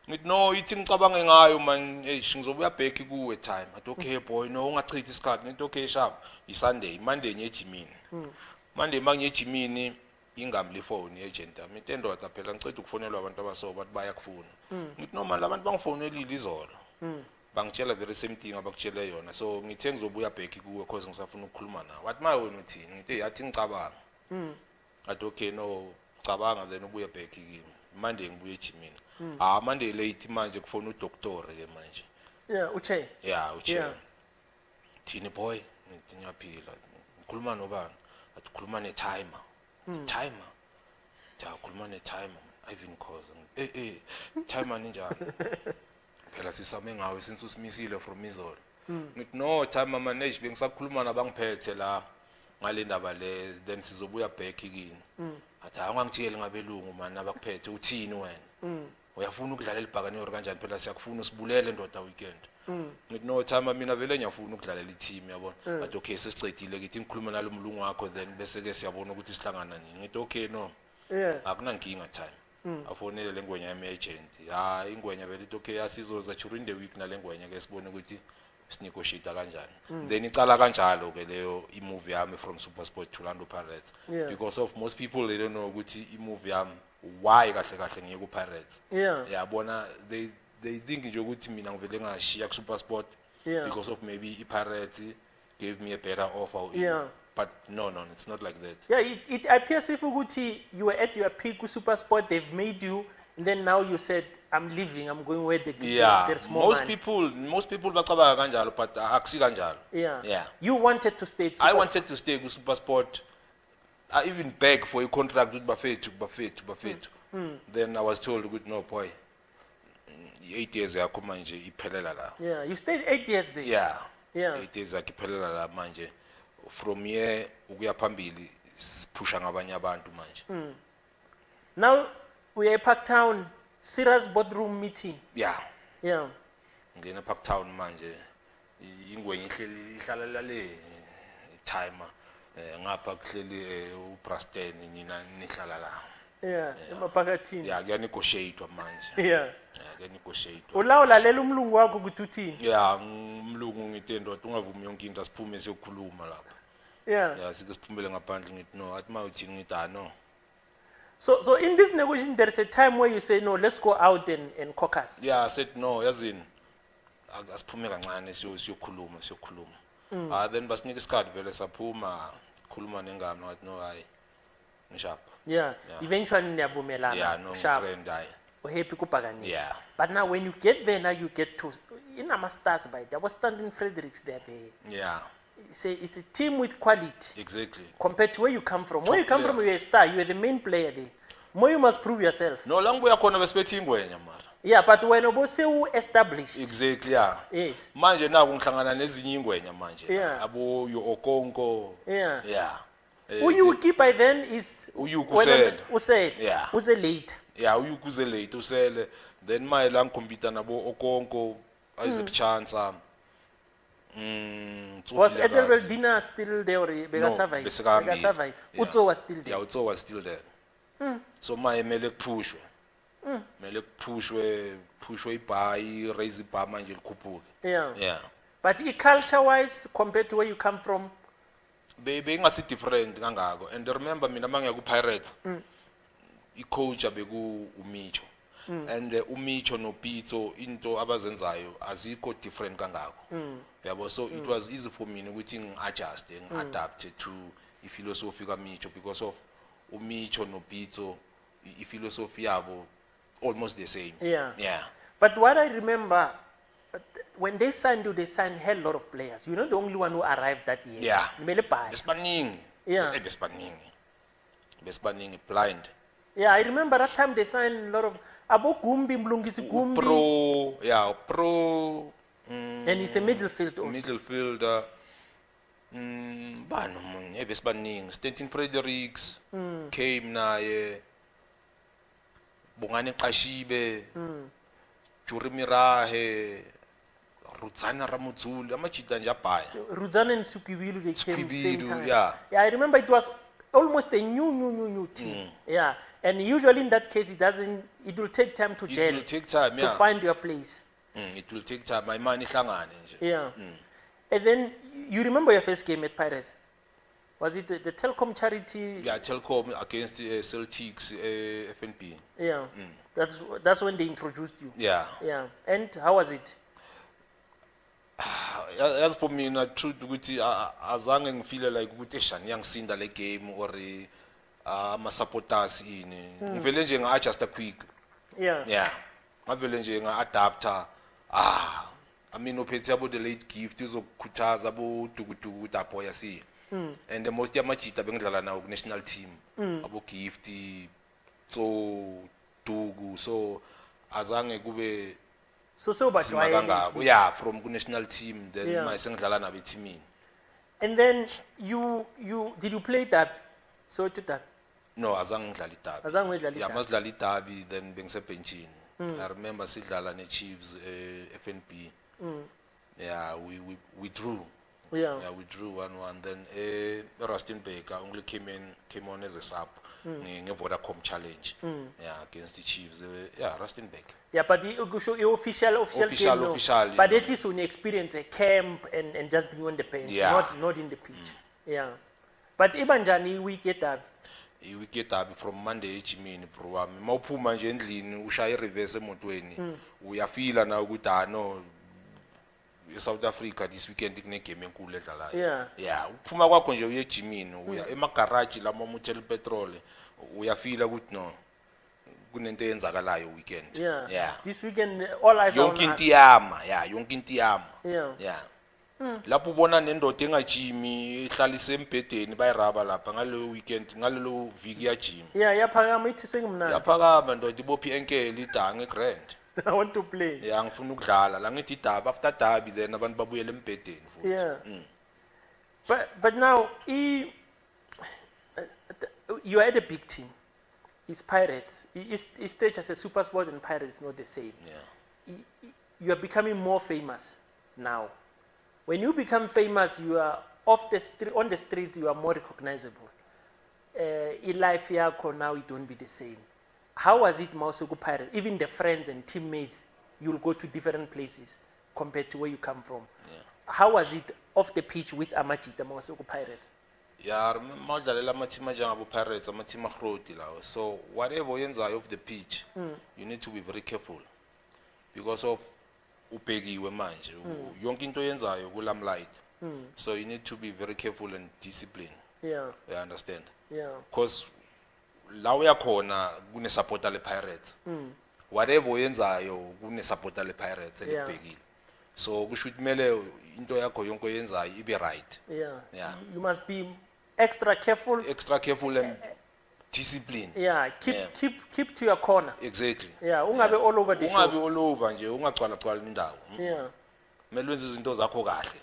ngithi no ithi ngicabange ngayo man ngizobuya back kuwe time athi okay boy no ungachithi isikhathi ngithi okay sharp iSunday Monday ngiye ejimini Monday mangiye ejimini ingamli phone agent ami indoda phela ngicela ukufonelwa abantu abaso bathi bayakufuna ngithi no man labantu bangifonelile izolo bangitshela very same thing abakutshele yona so ngithe ngizobuya back kuwe because ngisafuna ukukhuluma nawe wathi maye wena uthini ngithi yathi ngicabanga Athi okay no cabanga then ubuye back kimi. Monday ngibuye ejimini. Monday late manje kufona udoctor ke manje. Yeah, uche. Yeah, uche. Thini boy, ngithi ngiyaphila. Ngikhuluma nobani? Athi khuluma ne-timer. Timer. Ja khuluma ne-timer. I've cause. Timer ninjani? Phela sisame ngawe since usimisile from izolo. Ngithi no timer manage bengisakhuluma nabangiphethe la ngale ndaba le then sizobuya back kini. Athi angangitsheli ngabelungu manje abakuphethe uthini wena? Uyafuna ukudlalela ibhakanero kanjani phela siyakufuna usibulele ndoda weekend. Ngithi no timer mina vele ngiyafuna ukudlalela i-team yabona. Athi okay sesicedile kithi ngikhuluma nalo mlungu wakho then bese ke siyabona ukuthi sihlangana nini. Ngithi okay no. Akunankinga time. Afonele lengwenya yami-agent. Ingwenya vele ithi okay asizoza during the week nalengwenya ke sibone ukuthi sinegotiate kanjani. Then icala kanjalo ke leyo i-move yami from SuperSport to Orlando Pirates. Because of most people they don't know ukuthi i-move yami why kahle kahle ngiye ku Pirates. Yabona they think nje ukuthi mina ngivele ngashiya ku SuperSport because of maybe i-Pirates gave me a better offer. But no, it's not like that. Yeah, it appears if you were at your peak with SuperSport, they've made you, and then now you said, I'm leaving, I'm going where there's more most money. Most people bacabanga kanjalo, but aksi kanjalo. Yeah. You wanted to stay at I wanted to stay with SuperSport. I even begged for a contract with Buffett. Then I was told, no boy, 8 years yakho manje iphelela la. Yeah, you stayed 8 years there. Yeah. 8 years akiphelela la manje. From here ukuya phambili sipusha ngabanye abantu manje. Now we are at Parktown, serious boardroom meeting. Yeah. Ngena Parktown manje ingwenye ihlala le timer ngapha kuhleli uPrasten nina nihlala la. Emaphakathini. Kuyanegotiate manje. Kuyanegotiate. Ulawulalela umlungu wakho ukuthi uthini? Umlungu ngithi ndoda ungavumi yonke into asiphume siyokhuluma lapha. Sike siphumele ngaphandle ngithi no athi mawuthini ngithi no. So in this negotiation there is a time where you say no, let's go out and caucus. I said no, yazini asiphume kancane siyokhuluma. Then basinika isikhathi vele saphuma khuluma nengane wathi no hayi ngishapha. Eventually niyavumelana. No friend hayi. Happy kubhakani. But now when you get there, now you get to in stars by there was standing Fredericks there. It's a team with quality. Exactly. Compared to where you come from. Where you come from, you're a star. You're the main player there. More you must prove yourself. No, langu yakhona besibethi ingwenya mara. Yeah, but when obose established. Exactly, Yes. Manje na ngihlangana nezinye ingwenya manje. Abo yo Okonko. Uyuki by then is Uyukusele. Use late. Uyukuze late usele. Then my lang compete nabo Okonko, Isaac Chansa. Was Edelweldina still there or Begasavai? Begasavai. Utso was still there. Utso was still there. So my mele pushwe. Mele pushwe ibai, raise ibai manje likhuphuke. But culture-wise, compared to where you come from, bengasi different kangako. And remember mina mangiya ku Pirates. I-coach abeku uMicho. And uMicho no Pitso into abazenzayo azikho different kangako. So it was easy for me ukuthi ngi-adjust and adapt to i-philosophy kaMicho because of uMicho no Pitso i-philosophy yabo almost the same. But what I remember, when they signed you, they signed a hell lot of players. You're not the only one who arrived that year. Bespaningi. Bespaningi blind. I remember that time they signed a lot of Abo Gumbi, Mlungisi Gumbi. Pro. And he's a midfielder also. Midfielder. Bespaningi. Stentin Fredericks came naye. Bongane Kashibe. Jurimirahe. Rudzana Ramudzuli. Amachita njabaya. Rudzana and Sukivilu, they came same time. I remember it was almost a new team. And usually in that case, it will take time to gel. It will take time, to find your place. It will take time. My man is And then you remember your first game at Pirates? Was it the Telkom charity? Telkom against Celtics FNP. That's when they introduced you. And how was it? as for mina truth ukuthi azange ngifeel like ukuthi eshani yangisinda le game or ama supporters ini ngivele nje nga-adjust quick yeah ngavele nje nga-adapter I mean uphethe abo the late gift uzokukhuthaza abo dukuduku ukuthi apho yasiya and the most yamajita bengidlala nawo ku national team abo gift so dugu so azange kube so but yeah from ku national team then my sengidlala nabe teamini. And then you did you play that so to that? No, azange ngidlala idabi. Azange ngidlala idabi. Yeah, masidlala idabi then bengise benchini. I remember sidlala ne Chiefs FNB. Yeah, we drew. Yeah, we drew 1-1 then Rustenburg only came on as a sub in Vodacom challenge. Yeah, against the Chiefs. Yeah, Rustenburg. Yeah, but the official game, no. But at least when you experience a camp and just being on the bench, not in the pitch. Yeah. But Ibanjani we get that. We get up from Monday chimini bro wami mawuphuma nje endlini ushaya reverse emotweni uyafila na ukuthi no South Africa this weekend kune game enkulu edlalayo yeah uphuma kwakho nje uye ejimini uya emagarage la mamuthela petrol uyafila ukuthi no kunento eyenzakalayo weekend yeah this weekend all eyes yonke into iyama yonke into iyama yeah lapho ubona nendoda engajimi ihlalise embedeni bayiraba lapha ngalo weekend ngalelo viki ya gym yaphakama ithi sengimnandi yaphakama ndoda ibophi enkele idange grand I want to play ngifuna ukudlala la ngithi idaba after derby then abantu babuyela embedeni futhi but now you are at a big team. It's Pirates. It's stage as a super sport and Pirates is not the same. You are becoming more famous now. When you become famous, you are on the streets, you are more recognizable. In life now, it won't be the same. How was it Mausuku Pirates? Even the friends and teammates, you'll go to different places compared to where you come from. How was it off the pitch with Amachita Mausuku Pirates? Yeah, madlalela amateam ajangabo Pirates, amateam ahroti lawo. So whatever yenzayo off the pitch, you need to be very careful because of upegiwe manje yonke into yenzayo ku limelight. So you need to be very careful and disciplined. You understand? Because la uyakhona kune supporter le Pirates. Whatever yenzayo kune supporter le Pirates elibhekile. So kusho ukuthi kumele into yakho yonke yenzayo ibe right. You must be extra careful and discipline. Keep to your corner. Exactly. Ungabe all over the show. Ungabe all over nje ungagcwala indawo. Kumele wenze izinto zakho kahle.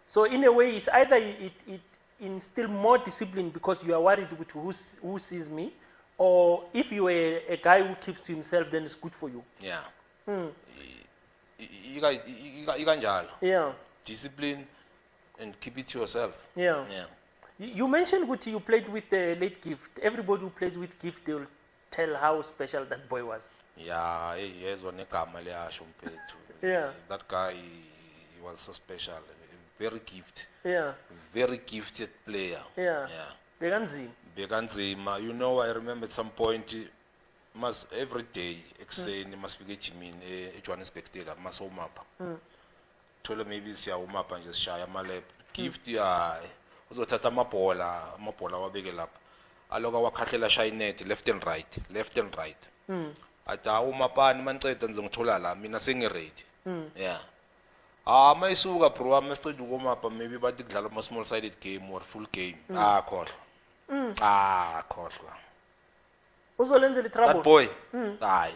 So in a way it's either it instill more discipline because you are worried with who sees me, or if you are a guy who keeps to himself then it's good for you. Discipline and keep it to yourself. You mentioned Guti, you played with the late Gift. Everybody who plays with Gift, they will tell how special that boy was. That guy, he was so special. Very gifted. Very gifted player. Beganzima. You know, I remember at some point, must every day, must be getting in Johannesburg Stadium, must home up. Told him maybe see a home up and just shy my lap. Gift, uzothatha amabola wabekela lapha aloka wakhatlela shayinet left and right athi awumapani manceda ngizongithola la mina sengiredi mayisuka bro wami masiqeda ukomapha maybe bathi kudlala ama small sided game or full game khohlwa uzolenzela trouble that boy hayi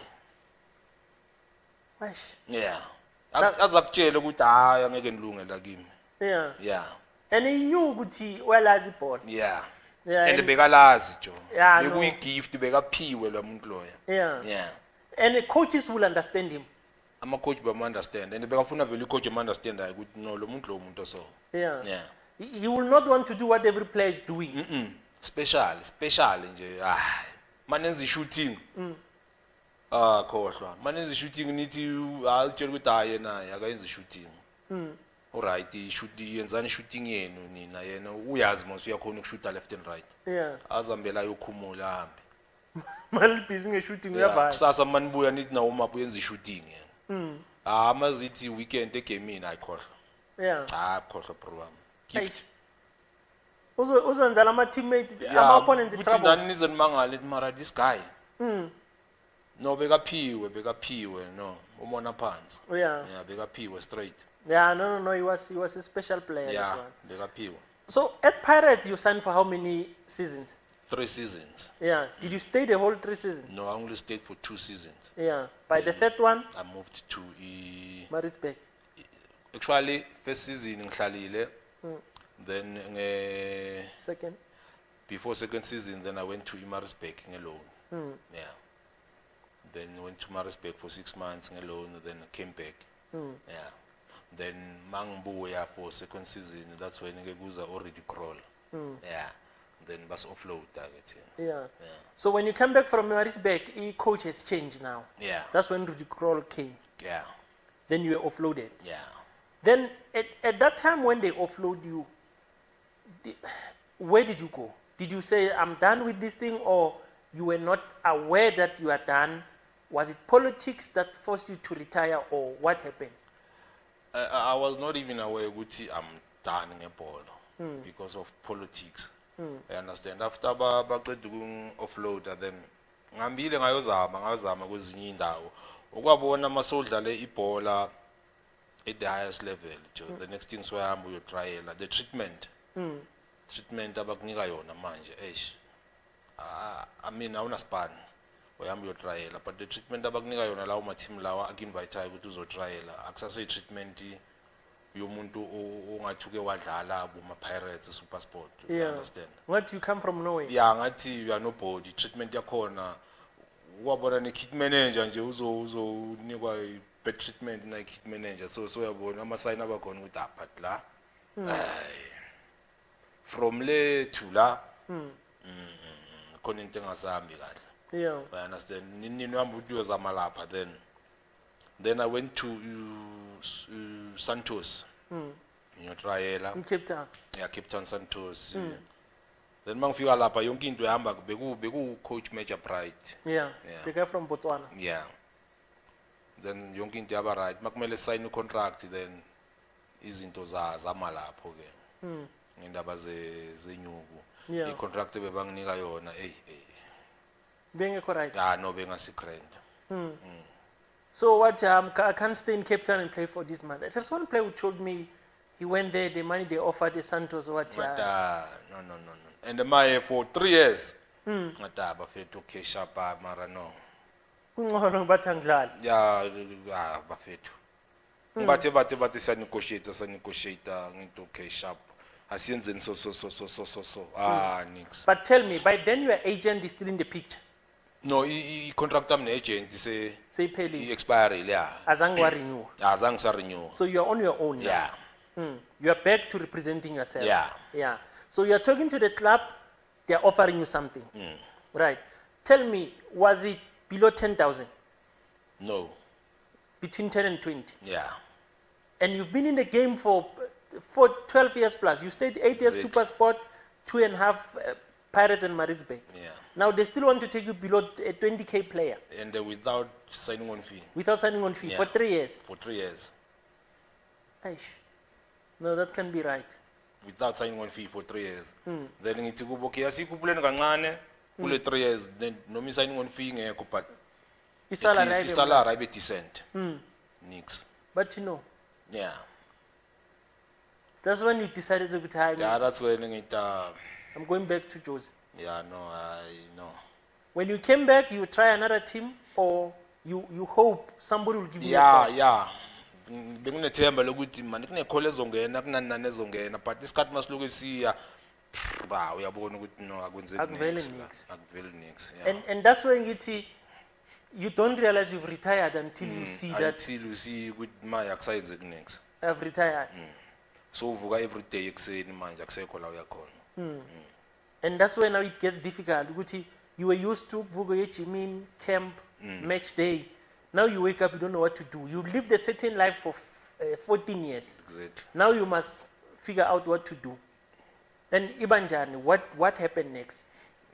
azakutshela ukuthi hayi angeke nilunge la kimi and he knew ukuthi welazi ibhola and bekalazi jo bekuyigift bekaphiwe lo muntu loya and the coaches will understand him. Ama coach understand and bekafuna vele coach understand ukuthi no lo muntu so he will not want to do what every player is doing. Special nje manenza shooting khohlwa manenza shooting nithi ayitshela ukuthi hayi yena akayenza shooting alright yenzani shooting yenu nina yena uyazi mase uyakhona ukushoota left and right azambela yokhumula hambe mal busy nge-shooting uyavala kusasa manibuya nithi nawo mapho yenza shooting yena amazithi weekend egamini ayikhohlwa Yeah. Khohlwa program. Gift. Uzwenza lama teammates ama Yeah, opponents kuthi trouble. nani nizonimangala ethi mara this guy. No, bekaphiwe, no. Umona phansi. Yeah. Yeah, bekaphiwe straight. Yeah, no, he was a special player. Yeah, that one. bekaphiwe. So at Pirates you signed for how many seasons? 3 seasons. Yeah. Did you stay the whole 3 seasons? No, I only stayed for 2 seasons. Yeah. By the third one, I moved to Maritzburg. actually first season ngihlalile. Then Second. before second season, then I went to Maritzburg alone. Yeah. Then went to Maritzburg for 6 months alone. Then I came back. Yeah. Then Mangbuya for second season. That's when I was already crawl. Yeah. Then was offload target. Yeah. So when you come back from Maritzburg, coach has changed now. Yeah. That's when Rudy Kroll came. Yeah. Then you were offloaded. Yeah. Then at that time when they offload you, where did you go? Did you say, I'm done with this thing, or you were not aware that you are done? Was it politics that forced you to retire, or what happened? I was not even aware that I'm done in a ball because of politics. I understand. After baqeda offload, then ngambile ngayozama kwezinye indawo. Ukwabona masodlale ibhola at the highest level. The next thing soyahamba uyotriala the treatment. Treatment abakunika yona manje I mean awunaspan uyahamba uyotriala, but the treatment abakunika yona lawo ma team lawa akuinvite ukuthi uzotriala akusase treatment yomuntu ongathuke wadlala kuma Pirates Super Sport. You understand? What, you come from nowhere? Yeah, ngathi you are nobody. Treatment yakhona wabona ne kit manager nje uzonikwa bad treatment na kit manager, so yabona ama sign abakhona ukuthi but la from le to la khona into engasahambi kahle. Yeah. I understand. Nini wami uyozama lapha, then I went to Santos. Ngiyotriala. In Cape Town. Yeah, Cape Town Santos. Then mangifika lapha yonke into ehamba beku coach Major Pride. Yeah. The guy from Botswana. Yeah. Then yonke into yaba right. Makumele sign contract, then izinto zama lapho ke. Ngendaba zenyuku. Yeah. I-contract bebanginika yona Bengekho right. no bengasekrent. So what, I can't stay in Cape Town and play for this man. There's one player who told me he went there, the money they offered the Santos, what? No. And the money for 3 years. Ngata bafethu cash up mara no. Kungcono bathangidlala. Yeah, bafethu. Bathe saninegotiate ngento cash up. Asiyenzeni so. Nix. But tell me, by then your agent is still in the picture. No, i-contract am ne-agent Say i expire yeah. Azange renew. Azange sa renew. So you're on your own now. Yeah. You are back to representing yourself. Yeah. So you're talking to the club, they're offering you something. Right. Tell me, was it below 10,000? No. Between 10 and 20? Yeah. And you've been in the game for 12 years plus. You stayed 8 years Super Sport, 2.5 Pirates and Maritzburg. Yeah. Now they still want to take you below a 20K player. And without signing on fee. Without signing on fee for 3 years. For 3 years. Aish. No, that can be right. Without signing on fee for 3 years. Then ngithi kubo okay asikhuphuleni kancane kule 3 years, then noma signing on fee ngekho, but salary ibe decent. Nix. But you know. Yeah. That's when you decided to retire. Yeah, that's when I'm going back to Josie. Yeah, no, I know. When you came back, you try another team, or you hope somebody will give you a call? Yeah. Benginethemba lokuthi manje kunecall ezongena kunani ezongena, but isikhathi masiloku siya uyabona ukuthi no akwenzeki nix. And that's when you don't realize you've retired until you see that. Until you see ukuthi manje akusayenzeki nix. I've retired. So uvuka every day ekseni manje akusekho la uyakhona. And that's when now it gets difficult. You were used to vuka ejimini, camp, match day. Now you wake up, you don't know what to do. You lived a certain life for 14 years. Exactly. Now you must figure out what to do. Then Ibanjani, what happened next?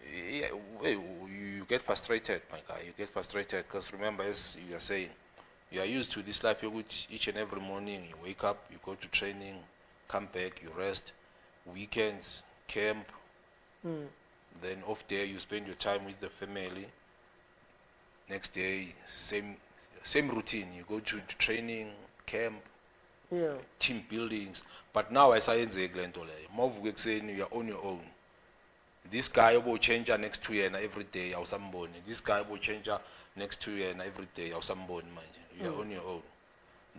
Yeah, you get frustrated, my guy. You get frustrated because remember, as you are saying, you are used to this life which each and every morning you wake up, you go to training, come back, you rest, weekends, camp, then off there you spend your time with the family. Next day, same routine. You go to training, camp, team buildings. But now as I say, you are on your own. This guy will change next 2 years every day. This guy will change next 2 years every day. You are on your own.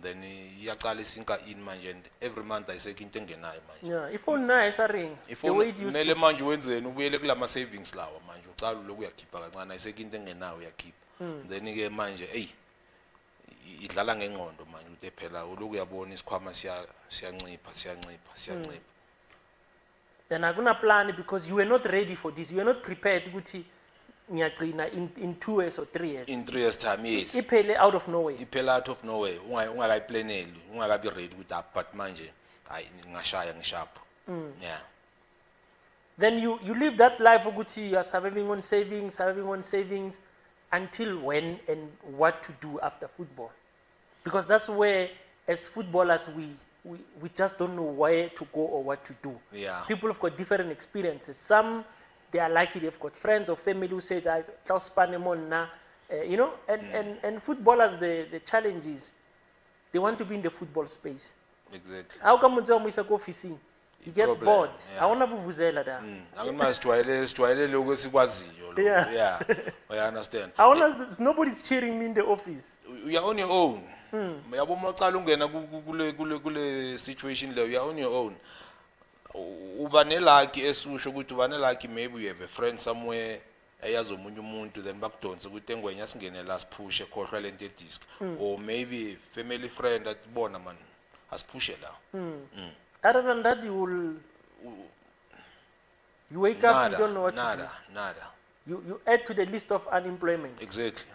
Then you are sinka in manje, and every month I say yeah, if on nice ring. If the way it used to manje wenze ubuyele kula savings lawa manje uqala lokhu uyakhipha kancane ayiseke into engenayo uyakhipha. Then ke manje idlala ngengqondo manje uthi phela lokhu uyabona isikhwama siyancipha. Then akuna plan because you were not ready for this. You were not prepared ukuthi ngiyagcina in 2 years or 3 years. In 3 years time, yes. Iphele out of nowhere. Iphele out of nowhere. Ungakayiplaneli, ungakabi ready with that, but manje ngashaya ngishap. Yeah. Then you live that life ukuthi you are surviving on savings until when and what to do after football. Because that's where as footballers we just don't know where to go or what to do. Yeah. People have got different experiences. Some they are lucky they've got friends or family who say that you know, and footballers the challenge is they want to be in the football space. Exactly. How come he gets bored? Yeah. I want to vuvuzela da. Yeah. I understand. Nobody's cheering me in the office. You are on your own. Situation there, you are on your own. Ubanelaki esusho ukuthi ubanelaki maybe you have a friend somewhere eyazi omunye umuntu then bakudonsa ukuthi engwenya singene la sipushe khohlwa lento disc or maybe family friend that bona man asipushe la. Other than that you wake up, you don't know what to do. Nada. You add to the list of unemployment. Exactly.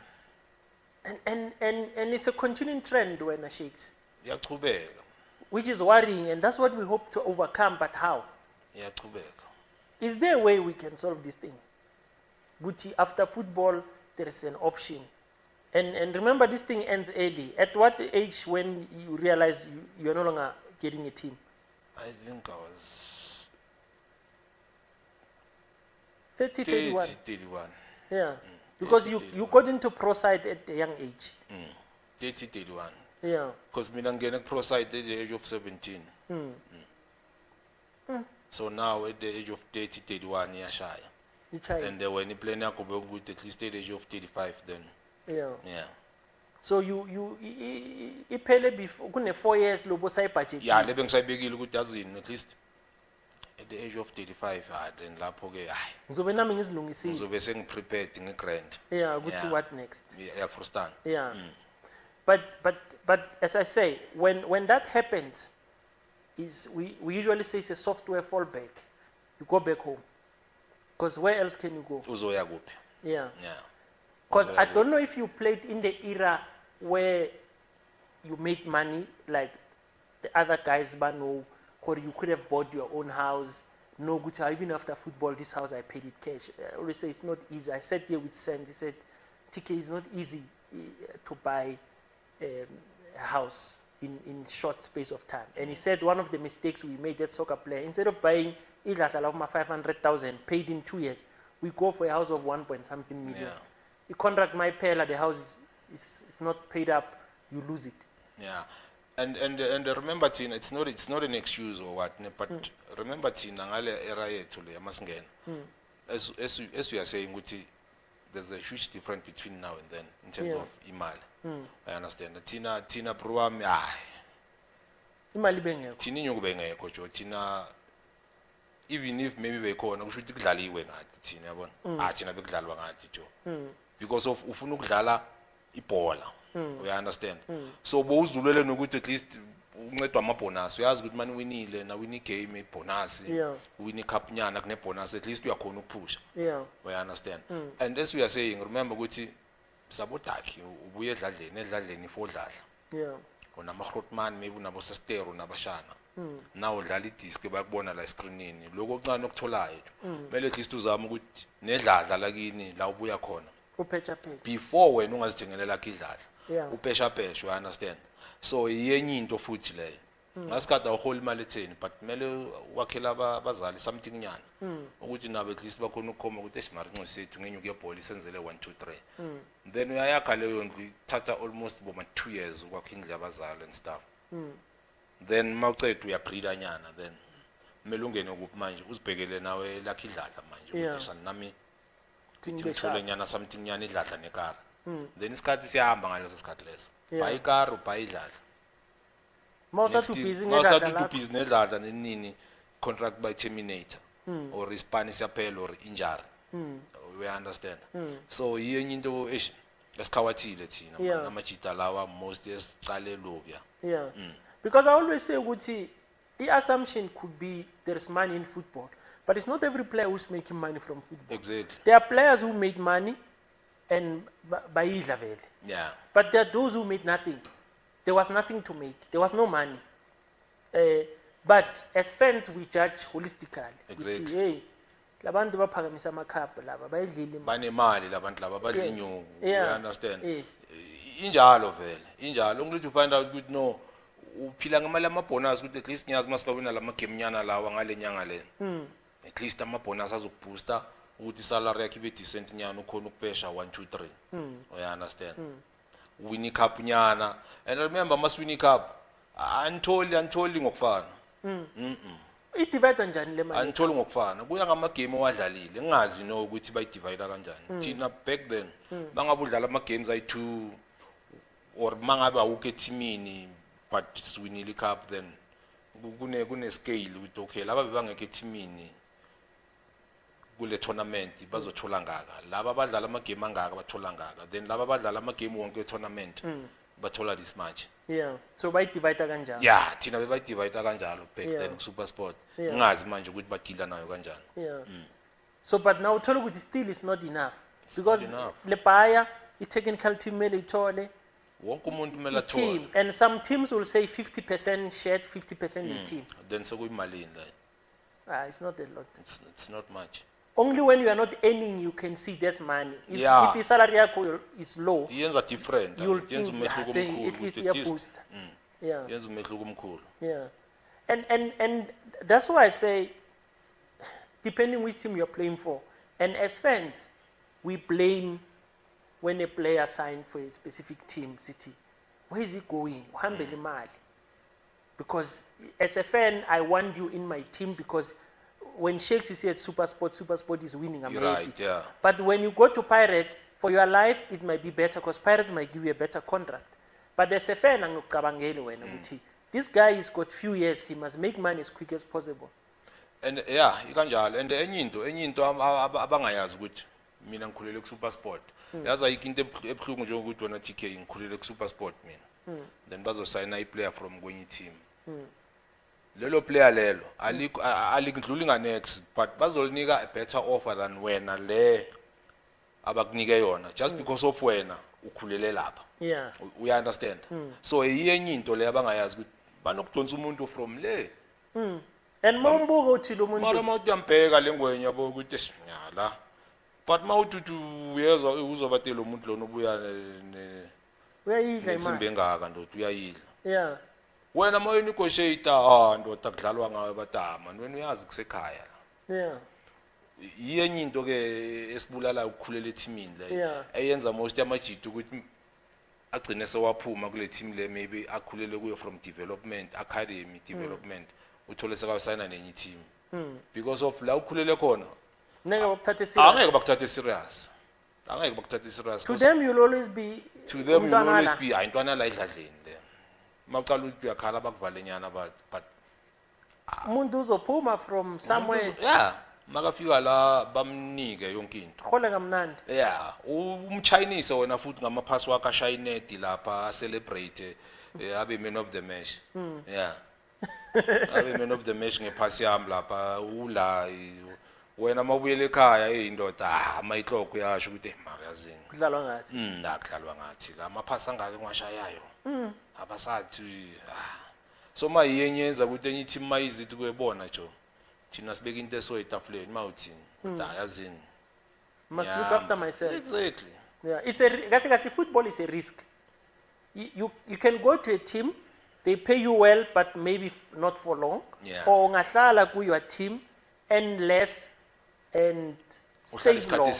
And it's a continuing trend when shakes. Iyaqhubeka. Which is worrying, and that's what we hope to overcome, but how? Iyaqhubeka. Is there a way we can solve this thing? Guti, after football, there is an option. And remember, this thing ends early. At what age when you realize you're no longer getting a team? I think I was 30, 31. 31. Yeah. Because you got into pro side at a young age. 30, 31. Yeah. Because I ngene pro side at the age of 17. So now at the age of 30, 31, you shy. And when you play now, with at least at the age of 35, then. Yeah. So you pele before 4 years lobo sai budget. Yeah, lebeng sai begile ukuthi yazini at least at the age of 35 then lapho ke hayi. Ngizobe nami ngizilungisile. Ngizobe sengiprepared ngegrand. Yeah, ukuthi what next? Yeah, for stand. Yeah. But as I say, when that happens, is we usually say it's a software fallback. You go back home. Because where else can you go? Uzoya kuphi? Yeah. Yeah. Because I don't know if you played in the era where you made money like the other guys, but no, or you could have bought your own house. No good. Even after football, this house I paid it cash. I always say it's not easy. I sat here with Sam. He said, TK, it's not easy to buy a house in short space of time. And he said one of the mistakes we made as soccer player, instead of buying 500,000 paid in 2 years, we go for a house of 1.something million. Yeah. You contract my payla, the house is not paid up, you lose it. Yeah. And remember Tina, it's not an excuse or what, but remember Tina ngale era yethu le yamasingena. As we are saying ukuthi there's a huge difference between now and then in terms of imali. I understand. Tina Pruwami imali bengekho. Tina inyukubengekho jo Tina even if maybe bekhona kusho ukuthi kudlaliwe ngathi Tina yabona. Tina bekudlalwa ngathi jo. Because of ufuna ukudlala ibhola. You understand? So bowuzulele nokuthi at least uncedwa amabonus. Uyazi ukuthi manje winile na win game ebonus. Win cup nyana kune bonus at least uyakhona ukupusha. Yeah. You understand? And as we are saying, remember ukuthi sabotaki ubuye edladleni ifodladla. Yeah. Unama Grootman maybe unabo Sestero unabashana. Now udlala idisc bayakubona la screenini. Lokho okuncane okutholayo. Mele at least uzama ukuthi nedladla lakini la ubuya khona. Uphecha. Before wena ungazithengelela idladla. upesha pesha, you understand? So yenye into futhi leyo ngasikade awuhola imali etheni but kumele wakhela abazali something nyana ukuthi nabo at least bakhona ukukhoma ukuthi esimarinqo sethu ngenyuku yebhola isenzele 1 2 3 then uyayakha leyo ndlu ithatha almost boma 2 years ukwakha indlu yabazali and stuff then mawuceda uyabreeda nyana then kumele ungene kuphi manje uzibhekele nawe lakhe idladla manje ukuthi sanami ngithole nyana something nyana idladla nekara then isikhathi siyahamba ngaleso sikhathi leso buy ikara ubuy idladla mawusathu busy nedladla nenini contract by terminator or isipani siyaphela or injury we understand so yenye into esikhawathile thina namajita lawa most esicale lobya because I always say ukuthi the assumption could be there's money in football, but it's not every player who's making money from football. Exactly. There are players who made money and by Islaveli. Yeah. But there are those who made nothing. There was nothing to make. There was no money. But as fans, we judge holistically. Exactly. Hey, labantu baphakamisa amakhapha laba bayidlile banemali labantu laba badla inyungu. You understand? Yes. Injalo vele. Injalo ngithi find out ukuthi no uphila ngemali amabonus ukuthi at least ngiyazi masikawina lama game nyana lawa ngale nyanga le. At least amabonus azokubooster ukuthi salary yakhe ibe decent nyana ukhona ukupesha 1 2 3. You understand? Winning cup nyana and remember must winning cup antoli ngokufana. Idivide njani le mali? Antoli ngokufana kuya ngama game owadlalile ngingazi no ukuthi bayidivide kanjani. Thina back then bangabudlala ama games ayi2 or mangabe awuke teamini but swinile cup then kune scale with okay laba bebangeke teamini kule tournament bazothola ngaka laba abadlala ama game angaka bathola ngaka then laba abadlala ama game wonke tournament bathola this much. So bayidivide kanjalo. Thina bebayidivide kanjalo back then Super Sport ngingazi manje ukuthi badila nayo kanjani. So but now uthola ukuthi still is not enough because le buyer I technical team mele ithole wonke umuntu kumele athole and some teams will say 50% shared 50% in team then sekuyimalini la it's not a lot. It's not much. Only when you are not earning you can see there's money. If the salary yakho is low yenza different yenza umehluko omkhulu yenza umehluko omkhulu. And that's why I say depending which team you're playing for and as fans we blame when a player signed for a specific team, city, where is he going? Because as a fan, I want you in my team because when Shakes is here at Super Sport is winning. You're right, yeah. But when you go to Pirates, for your life, it might be better because Pirates might give you a better contract. But as a fan, this guy has got few years. He must make money as quick as possible. And ikanjalo. And enye into abangayazi ukuthi mina ngikhulele ku Super Sport. Yazi ayikho into ebuhlungu nje ukuthi wena TK ngikhulele ku Super Sport mina. Then bazosayina I player from kwenye team. Lelo player lelo alikudluli nganext but bazolinika a better offer than wena le abakunike yona just because of wena ukhulele lapha. We understand. So iyenye into le abangayazi ukuthi banokudonsa umuntu from le. And mawumbuka uthi lo muntu mara mawutyambheka lengwenya yabo ukuthi esinyala but mawuthi uyezwa uzobatela umuntu lo nobuya uyayidla imali engaka ndoda uyayidla. Wena moyo negotiate ndoda kudlalwa ngawe batama wena uyazi kusekhaya. Iyenye into ke esibulala ukukhulela eteamini le eyenza most amajito ukuthi agcine sewaphuma kule team le maybe akhulele kuyo from development academy development uthole sekawusayina nenye team because of la ukhulele khona angeke bakuthathe serious. To them you'll always be ayintwana la idladleni le maqala ukuthi uyakhala bakuvale nyana but umuntu uzophuma from somewhere makafika la bamnike yonke into khole kamnandi. Umchinese wena futhi ngamaphasi wakhe ashayinedi lapha celebrate abe man of the match. Abe man of the match ngephasi yami lapha ula wena mawubuyele ekhaya indoda amayihloko yasho ukuthi marazini kudlalwa ngathi kudlalwa ngathi la maphasi angake ngiwashayayo abasathi so mayenyenza ukuthi enye team mayizithi kuyebona jo thina sibeka into esoyitafuleni mawuthini yazini must look after myself. Exactly. It's a kahle football is a risk you can go to a team, they pay you well, but maybe not for long. Yeah. Or ungahlala ku your team, earn less, and stay long.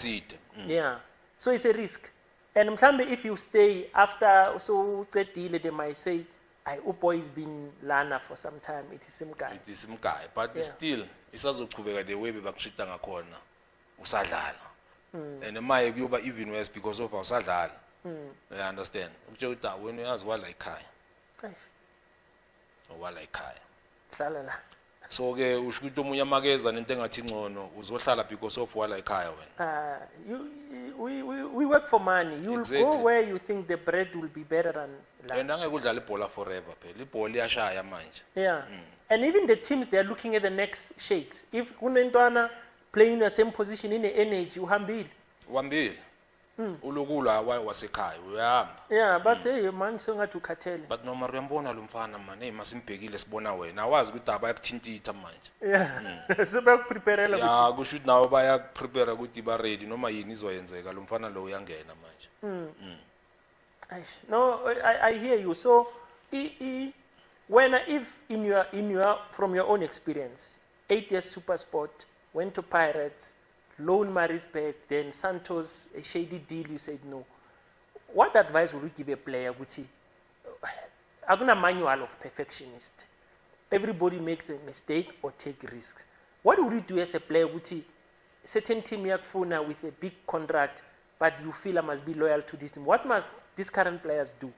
Yeah. So it's a risk. And mhlambe if you stay after so deal, they might say, "I boy has been lana for some time. It is same guy." It is same guy, but still, isazoqhubeka the way bebakushita ngakhona usadlala. And emaye kuyoba even worse because of usadlala. You understand? Ukutshela when uyazi wala ekhaya. Wala ekhaya. Hlala la. So ke usho ukuthi omunye amakeza nento engathi ngcono uzohlala because of wala ekhaya wena. We work for money. You'll go where you think the bread will be better than life. And angeke udlala ibhola forever phela. Ibhola iyashaya manje. Yeah. And even the teams, they are looking at the next shakes. If kunentwana playing in the same position in the energy, uhambile. Uhambile. Ulukula wasekhaya uyahamba. Yeah, but hey man songathi ukhathele. But noma uyambona lo mfana man, hey masimbhekile sibona wena. Awazi ukuthi abayakuthintitha manje. Yeah. Sebakupreparela ukuthi. Yeah, kusho ukuthi nawo bayakuprepare ukuthi ba ready noma yini izoyenzeka lo mfana lo uyangena manje. No, I hear you. So when if in your from your own experience, 8 years super sport, went to Pirates, loan Marisburg, then Santos, a shady deal, you said no. What advice would you give a player? I'm not a manual of perfectionist. Everybody makes a mistake or take risks. What would you do as a player? Certain team yakfuna with a big contract, but you feel I must be loyal to this team. What must these current players do?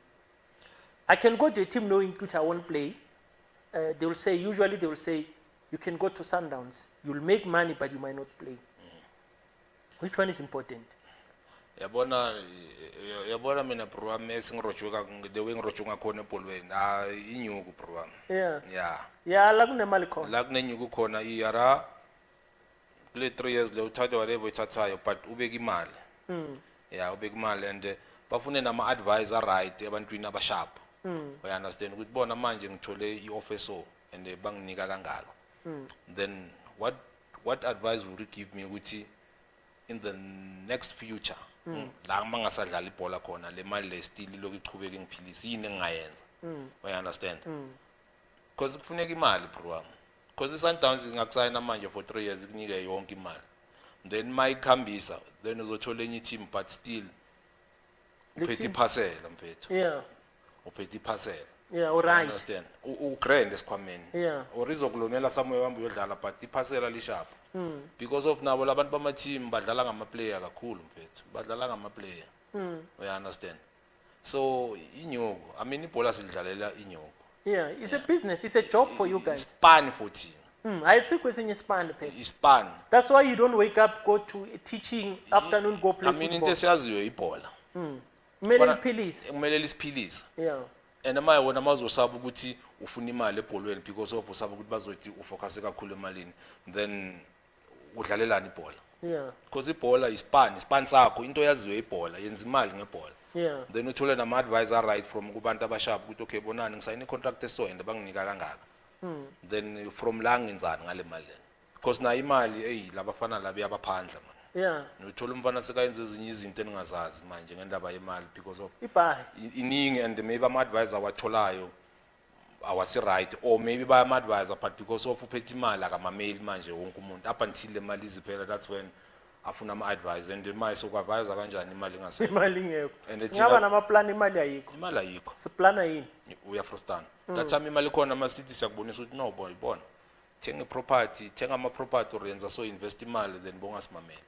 I can go to a team knowing that I won't play. Usually they will say, you can go to Sundowns. You'll make money, but you might not play. Which one is important? Yabona mina program esingirojuka the way ngirojuka khona ebolweni inyuku program. Yeah, la kunemali khona. La kunenyuku khona iyara play 3 years le uthatha whatever uthathayo but ubeka imali. Yeah, ubeka imali and bafune nama advisor right ebantwini abasharp. I understand ukuthi bona manje ngithole ioffer so and banginika kangaka. Then what advice would you give me ukuthi in the next future la mangasadlala ibhola khona le mali le still lokuqhubeka ngiphilisa yini engayenza? I understand. Because kufuneka imali bro. Because Sundowns ngakusayina manje for 3 years kunike yonke imali. Then mayikhambisa then uzothola enye team but still uphethe iphasela mfethu. Yeah. Uphethe iphasela. Yeah, alright. Understand. Ugrand esikhwameni. Yeah. Or izokulonela somewhere wambe uyodlala but iphasela lishap. Because of nabo labantu bama team badlala ngama player kakhulu mfethu. Badlala ngama player. You understand. So inyoko, I mean ibhola sidlalela inyoko. Yeah, it's a business, it's a job for you guys. Span for team. I see kwesinye span phela. Span. That's why you don't wake up, go to teaching, afternoon go play football. I mean into siyaziyo ibhola. Kumele liphilise. Kumele lisiphilise. Yeah. And amaye wona mazosaba ukuthi ufuna imali ebholweni because of usaba ukuthi bazothi ufocus kakhulu emalini then udlalelana ibhola. Yeah. Because ibhola ispan sakho into yaziwe ibhola yenza imali ngebhola. Yeah. Then uthole nama advisor right from kubantu abasharp ukuthi okay bonani ngisayine contract eso and banginika kangaka. Then from la ngenzani ngale mali. Because na imali labafana labi abaphandla man. Yeah. Uthola umfana sekayenza ezinye izinto eningazazi manje ngendaba yemali because of iningi and maybe ama advisor watholayo awasi right or maybe by ama advisor but because of uphethe imali akamameli manje wonke umuntu up until le mali iziphela that's when afuna ama advisor and manje sokwadvisor kanjani imali ingase imali ngekho singaba nama plan imali ayikho siplana yini uyafrustana that time imali khona ama cities yakubonisa ukuthi no boy ibona thenga property thenga ama property orenza so invest imali then bongasimamela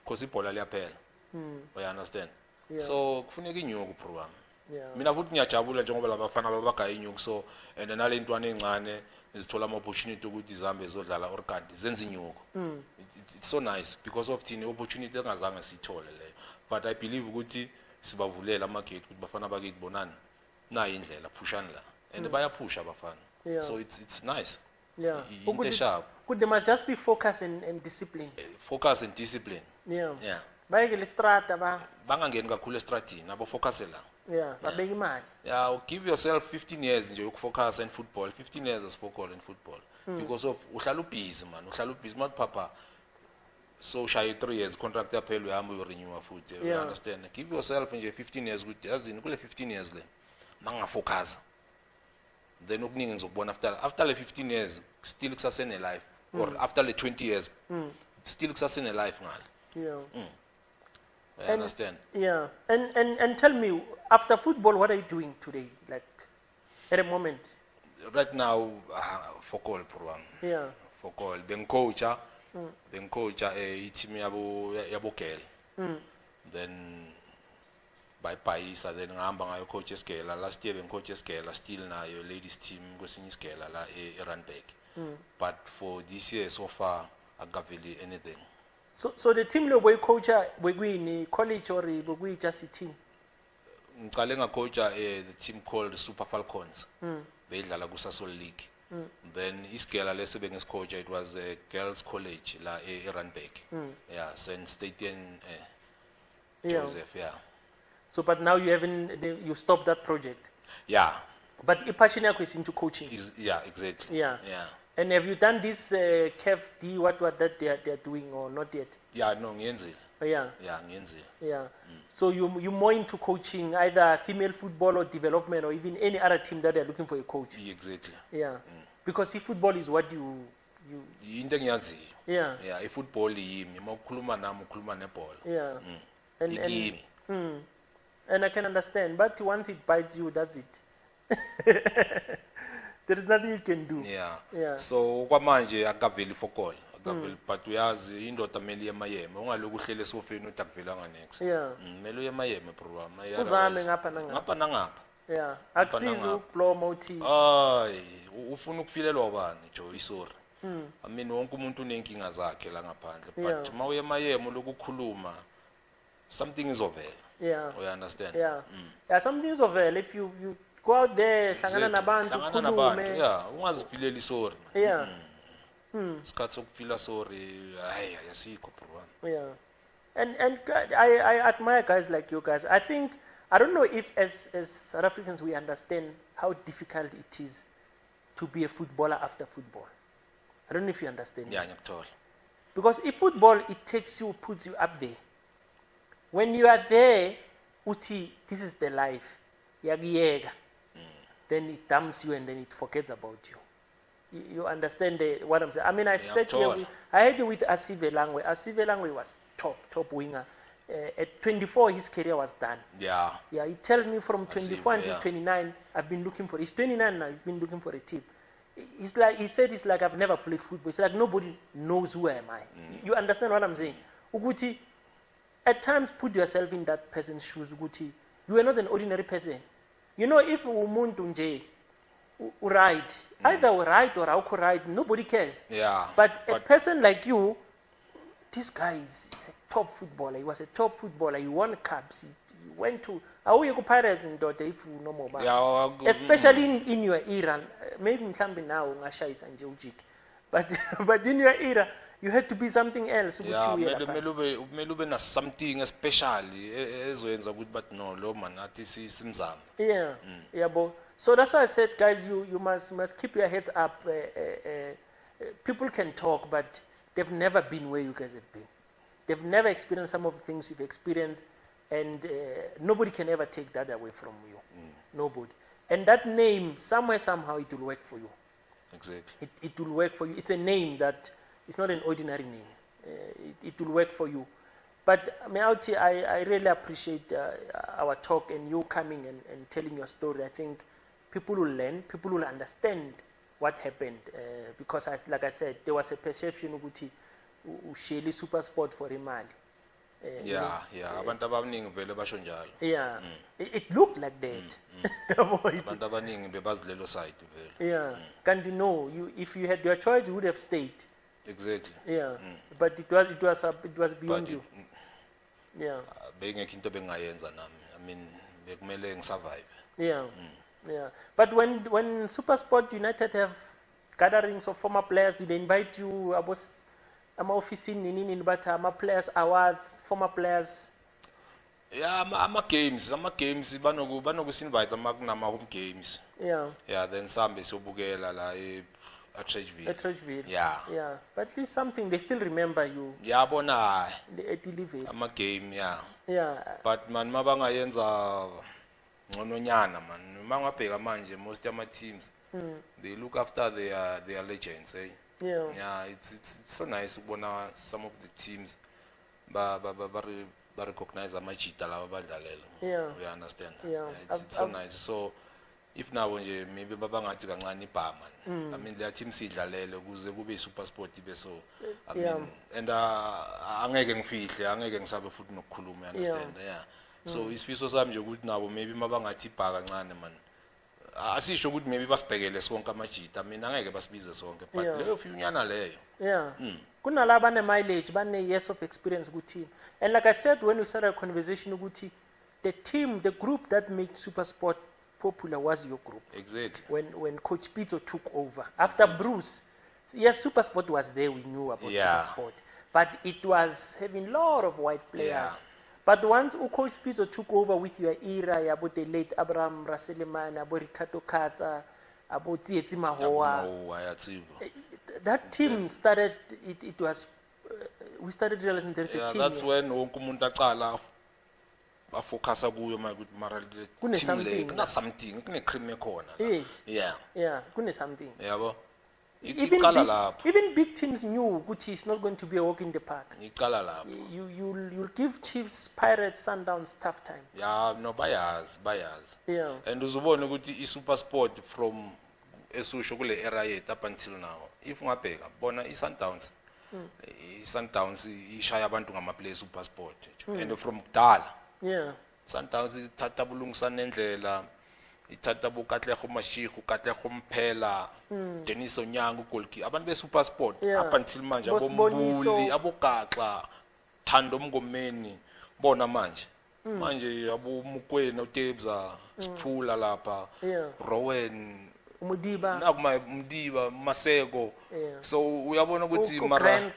because ibhola liyaphela. You understand? Yeah. So kufuneka inyuku program. Yeah. Mina futhi ngiyajabula njengoba labafana babagaya inyuku so and nale ntwana ezincane izithola ama opportunity ukuthi izambe zodlala or kanti zenza inyuku. It's so nice because of thini opportunity engazange sithole leyo. But I believe ukuthi sibavulela ama gate ukuthi bafana bakithi bonani na indlela pushana la and bayapusha abafana. So it's nice. Yeah. Could they must just be focused and discipline. Focus and discipline. Yeah. Yeah. Bayeke lestrata ba. Bangangeni kakhulu estratini abo focus la. Yeah, babeka imali. Yeah, give yourself 15 years nje ukufocus in football, 15 years as football in football. Because of uhlala busy man, uhlala busy mat papa. So shy 3 years contract yaphela uyahamba urenew futhi. You understand? Give yourself nje 15 years ukuthi yazini kule 15 years le. mangafocus then okuningi ngizokubona after le 15 years still kusasene life or after le 20 years still kusasene life ngale. I understand. Yeah. And tell me, after football, what are you doing today? Like, at the moment? Right now, for call program. Yeah. For call. Ben coacher. Ben coacher team yabo Kel. Then by Paisa, then ngamba ngayo coaches Kela. Last year ben coaches Kela still na your ladies team gosinyi Kela la Randbeck. But for this year so far, I got really anything. So the team lo boy coach we in college or we just a team? Ngicale nga coach the team called Super Falcons. Beyidlala ku Sasol League. Then isigela lesi bengiscoach it was a girls college la Randbeck. Yeah, St. Stadium Joseph, yeah. So but now you stopped that project? Yeah. But your passion is into coaching? Yeah, exactly. Yeah. Yeah. And have you done this KFD, what that they are doing or not yet? Yeah, no, ngiyenzile. Yeah. Yeah, ngiyenzile. Yeah. So you more into coaching, either female football or development or even any other team that they're looking for a coach? Exactly. Yeah. Because if football is what you into engiyaziyo. Yeah. Yeah, if football yimi, mawukhuluma nami ukhuluma nebhola. Yeah. And I can understand, but once it bites you, that's it. There is nothing you can do. Yeah. Yeah. So kwamanje akaveli for call. Akaveli but uyazi indoda meli yemayeme ungaloku uhlele esofeni uthi akuvelanga next. Yeah. Meli yemayeme program. Uzame ngapha nangapha. Ngapha nangapha. Yeah. Akusiza ukubloma uthi. Ay, ufuna ukufilelwa bani Joe isori. I mean wonke umuntu unenkinga zakhe la ngaphandle but mawuye emayeme lokukhuluma something is over. Yeah. You understand? Yeah. Yeah, something is over if you go out there hlangana nabantu ukhulume. Yeah, ungaziphilela isori. Yeah. Isikhathi sokuphila sorry hayi asikho program. Yeah. And I admire guys like you guys. I don't know if as South Africans we understand how difficult it is to be a footballer after football. I don't know if you understand. Yeah, ngiyakuthola. Because if football it takes you, puts you up there. When you are there, uthi, this is the life. Yagiyega. Then it dumps you and then it forgets about you. You understand what I'm saying? I mean, I had with Asive Langwe. Asive Langwe was top winger. At 24, his career was done. Yeah. Yeah, he tells me from 24 until 29, I've been looking for. He's 29 now. He's been looking for a team. He said it's like I've never played football. It's like nobody knows who am I. You understand what I'm saying? Uguti, at times put yourself in that person's shoes. Uguti, you are not an ordinary person. You know, if umuntu nje ride, either ride or auko ride, nobody cares. Yeah. But a person like you, this guy is a top footballer. He was a top footballer. He won cups. He went to Pirates in Dote if you know more about. Yeah, especially in your era. Maybe now but in your era you had to be something else. Yeah, melube na something especially ezoyenza ukuthi but no lo man athi simzama. Yeah. Yeah, but so that's why I said guys you must keep your heads up. People can talk but they've never been where you guys have been. They've never experienced some of the things you've experienced, and nobody can ever take that away from you. Nobody. And that name, somewhere, somehow, it will work for you. Exactly. It will work for you. It's a name that is not an ordinary name. It will work for you. But I really appreciate our talk and you coming and telling your story. I think people will learn, people will understand what happened. Because, like I said, there was a perception of usheli super sport for imali. Yeah. Abantu abaningi vele basho njalo. Yeah. It looked like that. Abantu abaningi bebazilelo side vele. Yeah. Can't you know, if you had your choice, you would have stayed. Exactly. Yeah. But it was beyond you. Yeah. Bengekho into bengayenza nami. I mean, bekumele ngisurvive. Yeah. Yeah. But when Super Sport United have gatherings of former players, do they invite you? I'm officing in but players awards, former players. Yeah, ama games banokusinvite ama home games. Yeah. Yeah, then some sobukela la at Trageville. At Trageville. Yeah. Yeah. But at least something they still remember you. Yeah, bona. At delivery. Ama game, yeah. Yeah. But man mabangayenza ngononyana man mangabheka manje most ama teams they look after their legends yeah it's so nice ukubona some of the teams ba recognize amajita laba badlalela you understand it's so nice so if now nje maybe babangathi kancane ibhama I mean their team sidlalele kuze kube super sport beso I mean and angeke ngifihle angeke ngisabe futhi nokukhuluma you understand so isifiso sami nje ukuthi nabo maybe mabangathi ibhaka kancane man asisho ukuthi maybe basibhekele sonke amajita mina angeke basibize sonke but leyo fiyunyana leyo kunalaba bane mileage bane years of experience ku team and like I said when we started a conversation ukuthi the group that made super sport popular was your group. Exactly. When Coach Pitso took over after Bruce, yes, super sport was there. We knew about super sport, but it was having a lot of white players. But once Coach Pitso took over with your era, about the late Abraham Raseleman, about Ricardo Katza, about Tsietsi Mahoa, that team started. It was we started realizing there's a team. That's when Okumunta Kala. Afokasa kuyo mara team le kuna something kune cream ekhona kune something yabo even big teams knew ukuthi it's not going to be a walk in the park iqala lapho you'll give Chiefs, Pirates, Sundowns tough time no bayaz and uzubona ukuthi I super sport from esusho kule era yethu up until now if ungabheka bona I Sundowns ishaya abantu ngamaplay super sport and from kudala Sundowns ithatha bulungisana nendlela ithatha bukatlego mashiku katlego mphela Dennis Onyango goalkeeper abantu be super sport up until manje abombuli abogaxa Thando Mngomeni bona manje abomukwena uTebza Siphula lapha Rowan Mudiba nakuma Mudiba Maseko so uyabona ukuthi mara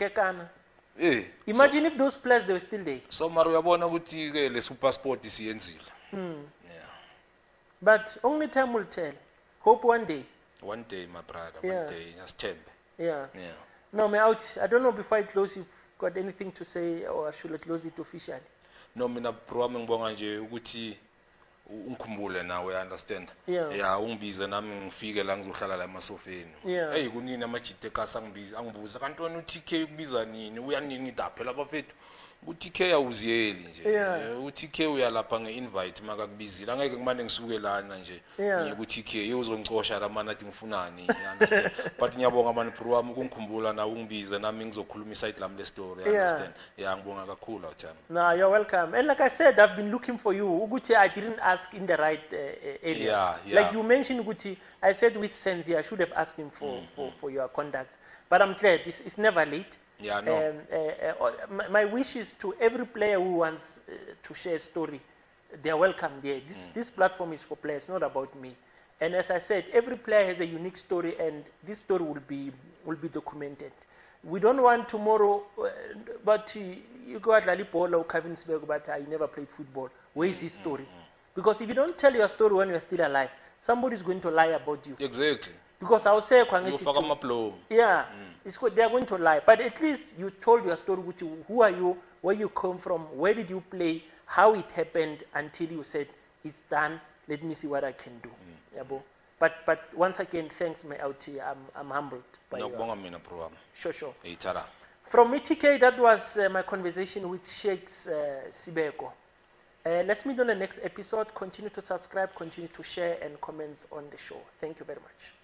imagine if those players they were still there. So mara uyabona ukuthi ke le super sport isiyenzile. But only time will tell. Hope one day. One day my brother, one day just tempe. No, me out. I don't know before I close you've got anything to say or should I close it officially? No, mina bro ngibonga nje ukuthi ungikhumbule nawe understand ungibize nami ngifike la ngizohlala la emasofeni hey kunini amajite kasa angibuza kanti wena uTK ukubiza nini uyanini ngidaphela bafethu uTK awuziyeli nje uTK uyalapha ngeinvite makakubizile angeke kumane ngisuke lana nje ngiye kuTK uzongicosha la mana athi ngifunani understand but ngiyabonga mani bro wami ukungikhumbula nawe ungibize nami ngizokhuluma iside lami le story understand ngibonga kakhulu awuthami no you're welcome and like I said I've been looking for you ukuthi I didn't ask in the right areas like you mentioned ukuthi I said with sense I should have asked him for your contact but I'm glad it's never late. My wish is to every player who wants to share a story, they are welcome there. This platform is for players, not about me. And as I said, every player has a unique story, and this story will be documented. We don't want tomorrow, but you go at Lalipola or Cavan, Sibeko, but you never played football. Where is his story? Because if you don't tell your story when you're still alive, somebody is going to lie about you. Exactly. Because I'll say, they are going to lie. But at least you told your story. Who are you? Where you come from? Where did you play? How it happened until you said, it's done. Let me see what I can do. But once again, thanks, my LT. I'm humbled by you. Sure. From ETK, that was my conversation with Sheikh Sibeko. Let's meet on the next episode. Continue to subscribe, continue to share and comments on the show. Thank you very much.